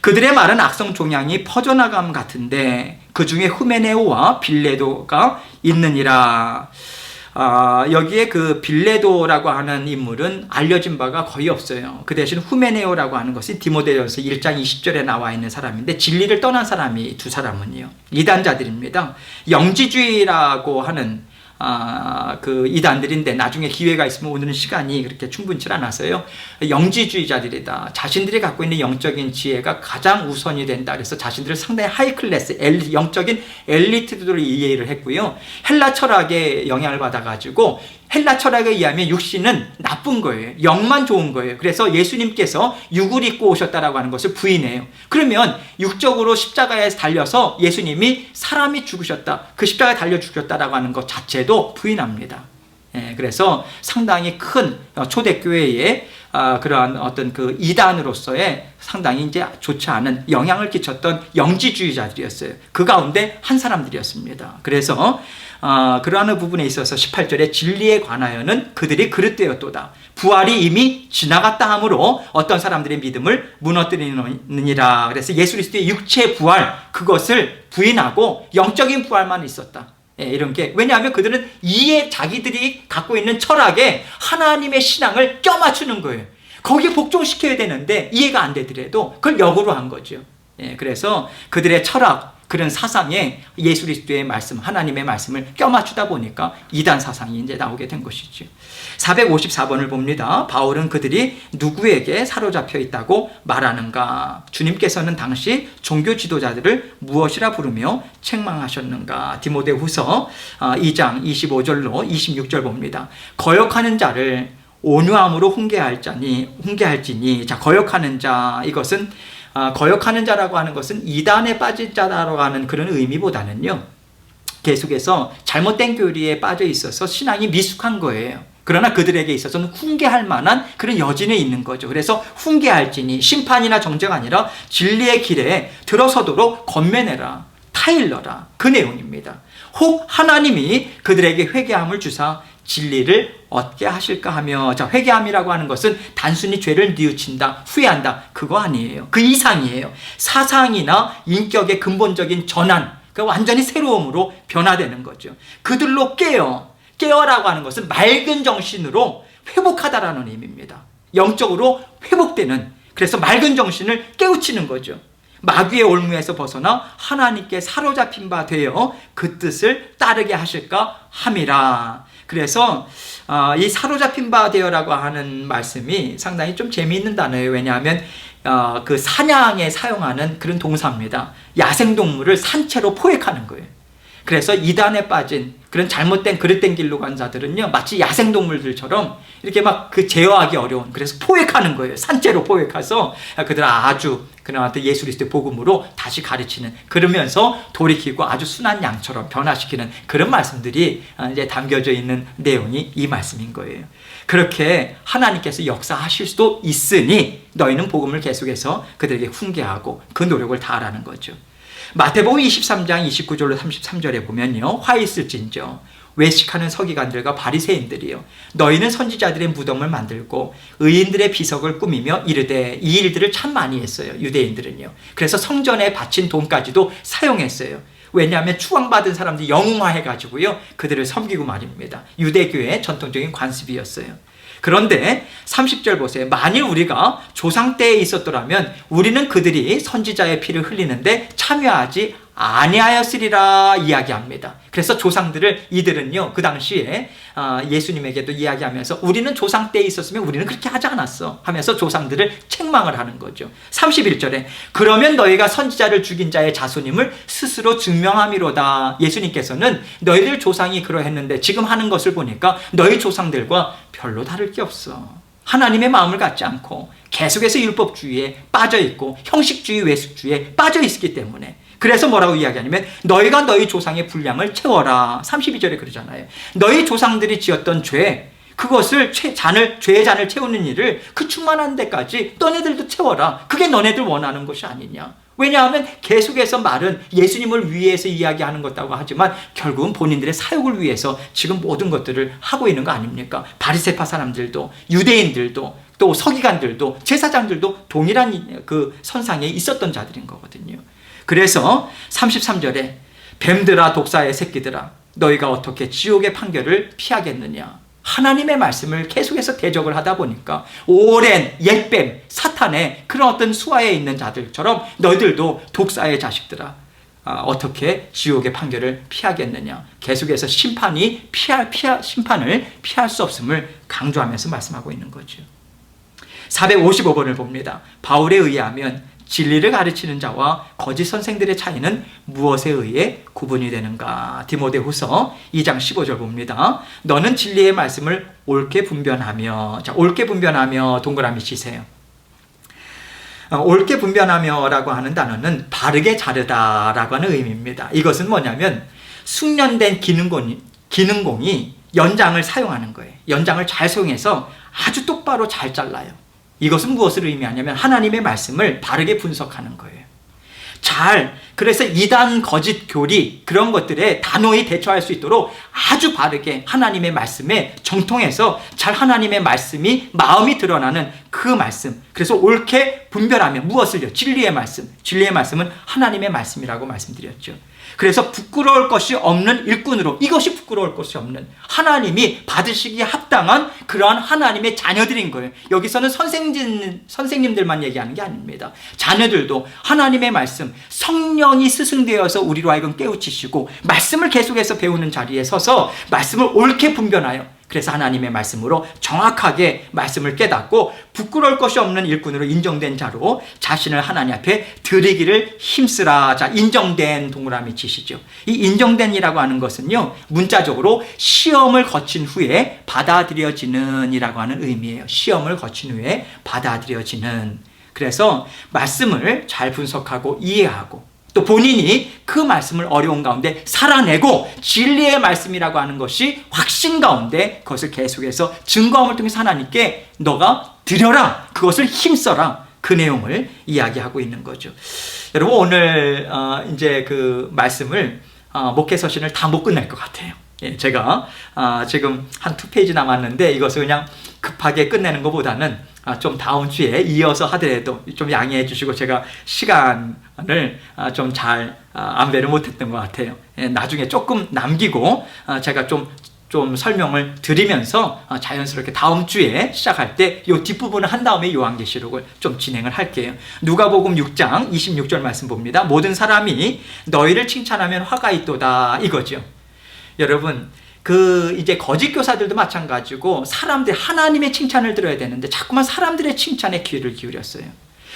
A: 그들의 말은 악성 종양이 퍼져나감 같은데 그 중에 후메네오와 빌레도가 있느니라. 여기에 그 빌레도라고 하는 인물은 알려진 바가 거의 없어요. 그 대신 후메네오라고 하는 것이 디모데전서 1장 20절에 나와 있는 사람인데 진리를 떠난 사람이 두 사람은요, 이단자들입니다. 영지주의라고 하는 그 이단들인데 나중에 기회가 있으면 오늘은 시간이 그렇게 충분치 않아서요. 영지주의자들이다. 자신들이 갖고 있는 영적인 지혜가 가장 우선이 된다. 그래서 자신들을 상당히 하이 클래스, 영적인 엘리트들로 이해를 했고요. 헬라 철학에 영향을 받아가지고 헬라 철학에 의하면 육신은 나쁜 거예요. 영만 좋은 거예요. 그래서 예수님께서 육을 입고 오셨다라고 하는 것을 부인해요. 그러면 육적으로 십자가에 달려서 예수님이 사람이 죽으셨다, 그 십자가에 달려 죽으셨다라고 하는 것 자체도 부인합니다. 그래서 상당히 큰 초대교회의 그러한 어떤 그 이단으로서의 상당히 이제 좋지 않은 영향을 끼쳤던 영지주의자들이었어요. 그 가운데 한 사람들이었습니다. 그래서 그러한 부분에 있어서 18절에 진리에 관하여는 그들이 그릇되었도다. 부활이 이미 지나갔다 하므로 어떤 사람들의 믿음을 무너뜨리느니라. 그래서 예수 그리스도의 육체 부활, 그것을 부인하고 영적인 부활만 있었다. 이런 게, 왜냐하면 그들은 자기들이 갖고 있는 철학에 하나님의 신앙을 껴맞추는 거예요. 거기에 복종시켜야 되는데 이해가 안 되더라도 그걸 역으로 한 거죠. 그래서 그들의 철학, 그런 사상에 예수 그리스도의 말씀, 하나님의 말씀을 껴맞추다 보니까 이단 사상이 이제 나오게 된 것이죠. 454번을 봅니다. 바울은 그들이 누구에게 사로잡혀 있다고 말하는가? 주님께서는 당시 종교 지도자들을 무엇이라 부르며 책망하셨는가? 디모데후서 2장 25절로 26절 봅니다. 거역하는 자를 온유함으로 훈계할지니. 자, 거역하는 자, 이것은 거역하는 자라고 하는 것은 이단에 빠진 자라고 하는 그런 의미보다는요, 계속해서 잘못된 교리에 빠져 있어서 신앙이 미숙한 거예요. 그러나 그들에게 있어서는 훈계할 만한 그런 여진이 있는 거죠. 그래서 훈계할지니, 심판이나 정죄가 아니라 진리의 길에 들어서도록 건면해라, 타일러라, 그 내용입니다. 혹 하나님이 그들에게 회개함을 주사 진리를 얻게 하실까 하며, 자, 회개함이라고 하는 것은 단순히 죄를 뉘우친다, 후회한다, 그거 아니에요. 그 이상이에요. 사상이나 인격의 근본적인 전환, 그 완전히 새로움으로 변화되는 거죠. 그들로 깨어라고 하는 것은 맑은 정신으로 회복하다라는 의미입니다. 영적으로 회복되는, 그래서 맑은 정신을 깨우치는 거죠. 마귀의 올무에서 벗어나 하나님께 사로잡힌 바 되어 그 뜻을 따르게 하실까 함이라. 그래서 이 사로잡힌 바 되어라고 하는 말씀이 상당히 좀 재미있는 단어예요. 왜냐하면 그 사냥에 사용하는 그런 동사입니다. 야생동물을 산채로 포획하는 거예요. 그래서 이단에 빠진 그런 잘못된 그릇된 길로 간 자들은요, 마치 야생동물들처럼 이렇게 막 그 제어하기 어려운, 그래서 포획하는 거예요. 산채로 포획해서 그들 아주 그런 예수 그리스도의 복음으로 다시 가르치는, 그러면서 돌이키고 아주 순한 양처럼 변화시키는 그런 말씀들이 이제 담겨져 있는 내용이 이 말씀인 거예요. 그렇게 하나님께서 역사하실 수도 있으니 너희는 복음을 계속해서 그들에게 훈계하고 그 노력을 다하라는 거죠. 마태복음 23장 29절로 33절에 보면요, 화 있을진저 외식하는 서기관들과 바리새인들이요, 너희는 선지자들의 무덤을 만들고 의인들의 비석을 꾸미며 이르되, 이 일들을 참 많이 했어요, 유대인들은요. 그래서 성전에 바친 돈까지도 사용했어요. 왜냐하면 추앙받은 사람들이 영웅화해가지고요, 그들을 섬기고 말입니다. 유대교의 전통적인 관습이었어요. 그런데 30절 보세요. 만일 우리가 조상 때에 있었더라면 우리는 그들이 선지자의 피를 흘리는데 참여하지 아니하였으리라 이야기합니다. 그래서 조상들을, 이들은요, 그 당시에 예수님에게도 이야기하면서 우리는 조상 때에 있었으면 우리는 그렇게 하지 않았어 하면서 조상들을 책망을 하는 거죠. 31절에 그러면 너희가 선지자를 죽인 자의 자손임을 스스로 증명함이로다. 예수님께서는 너희들 조상이 그러했는데 지금 하는 것을 보니까 너희 조상들과 별로 다를 게 없어. 하나님의 마음을 갖지 않고 계속해서 율법주의에 빠져있고 형식주의, 외식주의에 빠져있기 때문에, 그래서 뭐라고 이야기하냐면 너희가 너희 조상의 분량을 채워라. 32절에 그러잖아요. 너희 조상들이 지었던 죄, 그것을 죄의 잔을 채우는 일을 그 충만한 데까지 너네들도 채워라. 그게 너네들 원하는 것이 아니냐. 왜냐하면 계속해서 말은 예수님을 위해서 이야기하는 것이라고 하지만 결국은 본인들의 사욕을 위해서 지금 모든 것들을 하고 있는 거 아닙니까? 바리새파 사람들도, 유대인들도, 또 서기관들도, 제사장들도 동일한 그 선상에 있었던 자들인 거거든요. 그래서 33절에 뱀들아 독사의 새끼들아 너희가 어떻게 지옥의 판결을 피하겠느냐. 하나님의 말씀을 계속해서 대적을 하다 보니까 오랜 옛뱀, 사탄의 그런 어떤 수하에 있는 자들처럼 너희들도 독사의 자식들아 어떻게 지옥의 판결을 피하겠느냐. 계속해서 심판을 피할 수 없음을 강조하면서 말씀하고 있는 거죠. 455번을 봅니다. 바울에 의하면 진리를 가르치는 자와 거짓 선생들의 차이는 무엇에 의해 구분이 되는가? 디모데후서 2장 15절 봅니다. 너는 진리의 말씀을 옳게 분별하며, 자, 옳게 분별하며 동그라미 치세요. 옳게 분별하며라고 하는 단어는 바르게 자르다라고 하는 의미입니다. 이것은 뭐냐면 숙련된 기능공이 연장을 사용하는 거예요. 연장을 잘 사용해서 아주 똑바로 잘 잘라요. 이것은 무엇을 의미하냐면 하나님의 말씀을 바르게 분석하는 거예요. 그래서 이단, 거짓, 교리 그런 것들에 단호히 대처할 수 있도록 아주 바르게 하나님의 말씀에 정통해서 잘 하나님의 말씀이 마음이 드러나는 그 말씀. 그래서 옳게 분별하면 무엇을요? 진리의 말씀. 진리의 말씀은 하나님의 말씀이라고 말씀드렸죠. 그래서 부끄러울 것이 없는 일꾼으로, 이것이 부끄러울 것이 없는 하나님이 받으시기에 합당한 그러한 하나님의 자녀들인 거예요. 여기서는 선생님들만 얘기하는 게 아닙니다. 자녀들도 하나님의 말씀, 성령이 스승되어서 우리로 하여금 깨우치시고 말씀을 계속해서 배우는 자리에 서서 말씀을 옳게 분별하여, 그래서 하나님의 말씀으로 정확하게 말씀을 깨닫고 부끄러울 것이 없는 일꾼으로 인정된 자로 자신을 하나님 앞에 드리기를 힘쓰라. 자, 인정된 동그라미 치시죠. 이 인정된이라고 하는 것은요, 문자적으로 시험을 거친 후에 받아들여지는 이라고 하는 의미예요. 시험을 거친 후에 받아들여지는. 그래서 말씀을 잘 분석하고 이해하고 또 본인이 그 말씀을 어려운 가운데 살아내고 진리의 말씀이라고 하는 것이 확신 가운데 그것을 계속해서 증거함을 통해서 하나님께 너가 드려라, 그것을 힘써라, 그 내용을 이야기하고 있는 거죠. 여러분, 오늘 이제 그 말씀을 목회 서신을 다 못 끝낼 것 같아요. 제가 지금 한 2페이지 남았는데 이것을 그냥 급하게 끝내는 것보다는 좀 다음 주에 이어서 하더라도 좀 양해해 주시고, 제가 시간을 좀 잘 안배를 못했던 것 같아요. 나중에 조금 남기고 제가 좀 설명을 드리면서 자연스럽게 다음 주에 시작할 때 이 뒷부분을 한 다음에 요한계시록을 좀 진행을 할게요. 누가복음 6장 26절 말씀 봅니다. 모든 사람이 너희를 칭찬하면 화가 있도다, 이거죠. 여러분, 이제 거짓 교사들도 마찬가지고 사람들 하나님의 칭찬을 들어야 되는데 자꾸만 사람들의 칭찬에 귀를 기울였어요.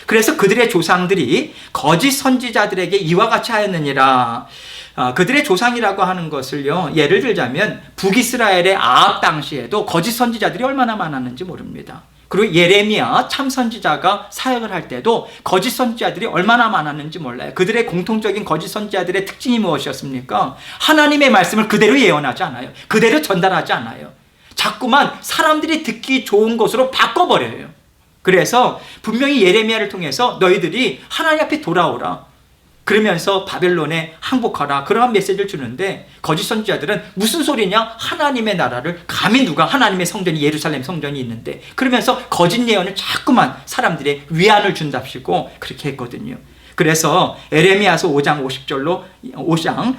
A: 그래서 그들의 조상들이 거짓 선지자들에게 이와 같이 하였느니라. 그들의 조상이라고 하는 것을요, 예를 들자면 북이스라엘의 아합 당시에도 거짓 선지자들이 얼마나 많았는지 모릅니다. 그리고 예레미야 참 선지자가 사역을 할 때도 거짓 선지자들이 얼마나 많았는지 몰라요. 그들의 공통적인 거짓 선지자들의 특징이 무엇이었습니까? 하나님의 말씀을 그대로 예언하지 않아요. 그대로 전달하지 않아요. 자꾸만 사람들이 듣기 좋은 것으로 바꿔버려요. 그래서 분명히 예레미야를 통해서 너희들이 하나님 앞에 돌아오라, 그러면서 바벨론에 항복하라, 그러한 메시지를 주는데 거짓 선지자들은 무슨 소리냐? 하나님의 나라를 감히 누가, 하나님의 성전이 예루살렘 성전이 있는데, 그러면서 거짓 예언을 자꾸만 사람들의 위안을 준답시고 그렇게 했거든요. 그래서 에레미야서 5장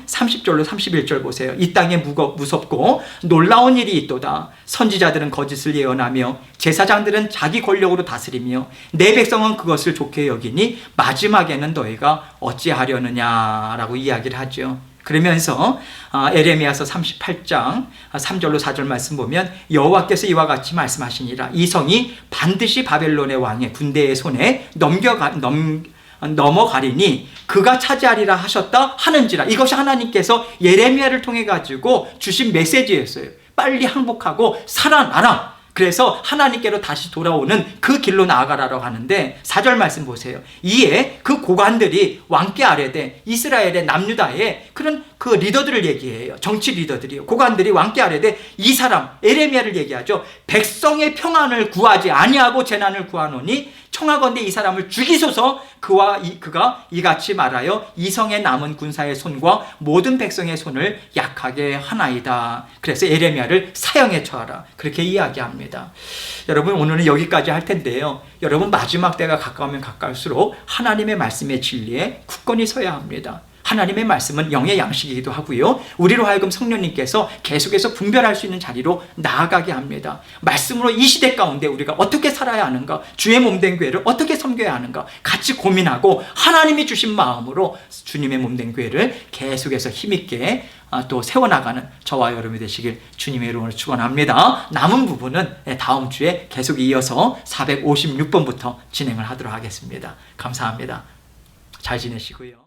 A: 30절로 31절 보세요. 이 땅에 무섭고 놀라운 일이 있도다. 선지자들은 거짓을 예언하며 제사장들은 자기 권력으로 다스리며 내 백성은 그것을 좋게 여기니 마지막에는 너희가 어찌하려느냐라고 이야기를 하죠. 그러면서 에레미야서 38장 3절로 4절 말씀 보면 여호와께서 이와 같이 말씀하시니라. 이 성이 반드시 바벨론의 왕의 군대의 손에 넘어가리니 그가 차지하리라 하셨다 하는지라. 이것이 하나님께서 예레미야를 통해 가지고 주신 메시지였어요. 빨리 항복하고 살아나라. 그래서 하나님께로 다시 돌아오는 그 길로 나아가라고 하는데 4절 말씀 보세요. 이에 그 고관들이 왕께 아뢰되 이스라엘의 남유다의 그런 그 리더들을 얘기해요. 정치 리더들이요. 고관들이 왕께 아뢰되 이 사람 에레미야를 얘기하죠. 백성의 평안을 구하지 아니하고 재난을 구하노니 청하건대 이 사람을 죽이소서. 그가 이같이 말하여 이성에 남은 군사의 손과 모든 백성의 손을 약하게 하나이다. 그래서 에레미야를 사형에 처하라. 그렇게 이야기합니다. 여러분 오늘은 여기까지 할 텐데요. 여러분 마지막 때가 가까우면 가까울수록 하나님의 말씀의 진리에 굳건히 서야 합니다. 하나님의 말씀은 영의 양식이기도 하고요. 우리로 하여금 성령님께서 계속해서 분별할 수 있는 자리로 나아가게 합니다. 말씀으로 이 시대 가운데 우리가 어떻게 살아야 하는가, 주의 몸된 교회를 어떻게 섬겨야 하는가 같이 고민하고 하나님이 주신 마음으로 주님의 몸된 교회를 계속해서 힘있게 또 세워나가는 저와 여러분이 되시길 주님의 이름으로 축원합니다. 남은 부분은 다음 주에 계속 이어서 456번부터 진행을 하도록 하겠습니다. 감사합니다. 잘 지내시고요.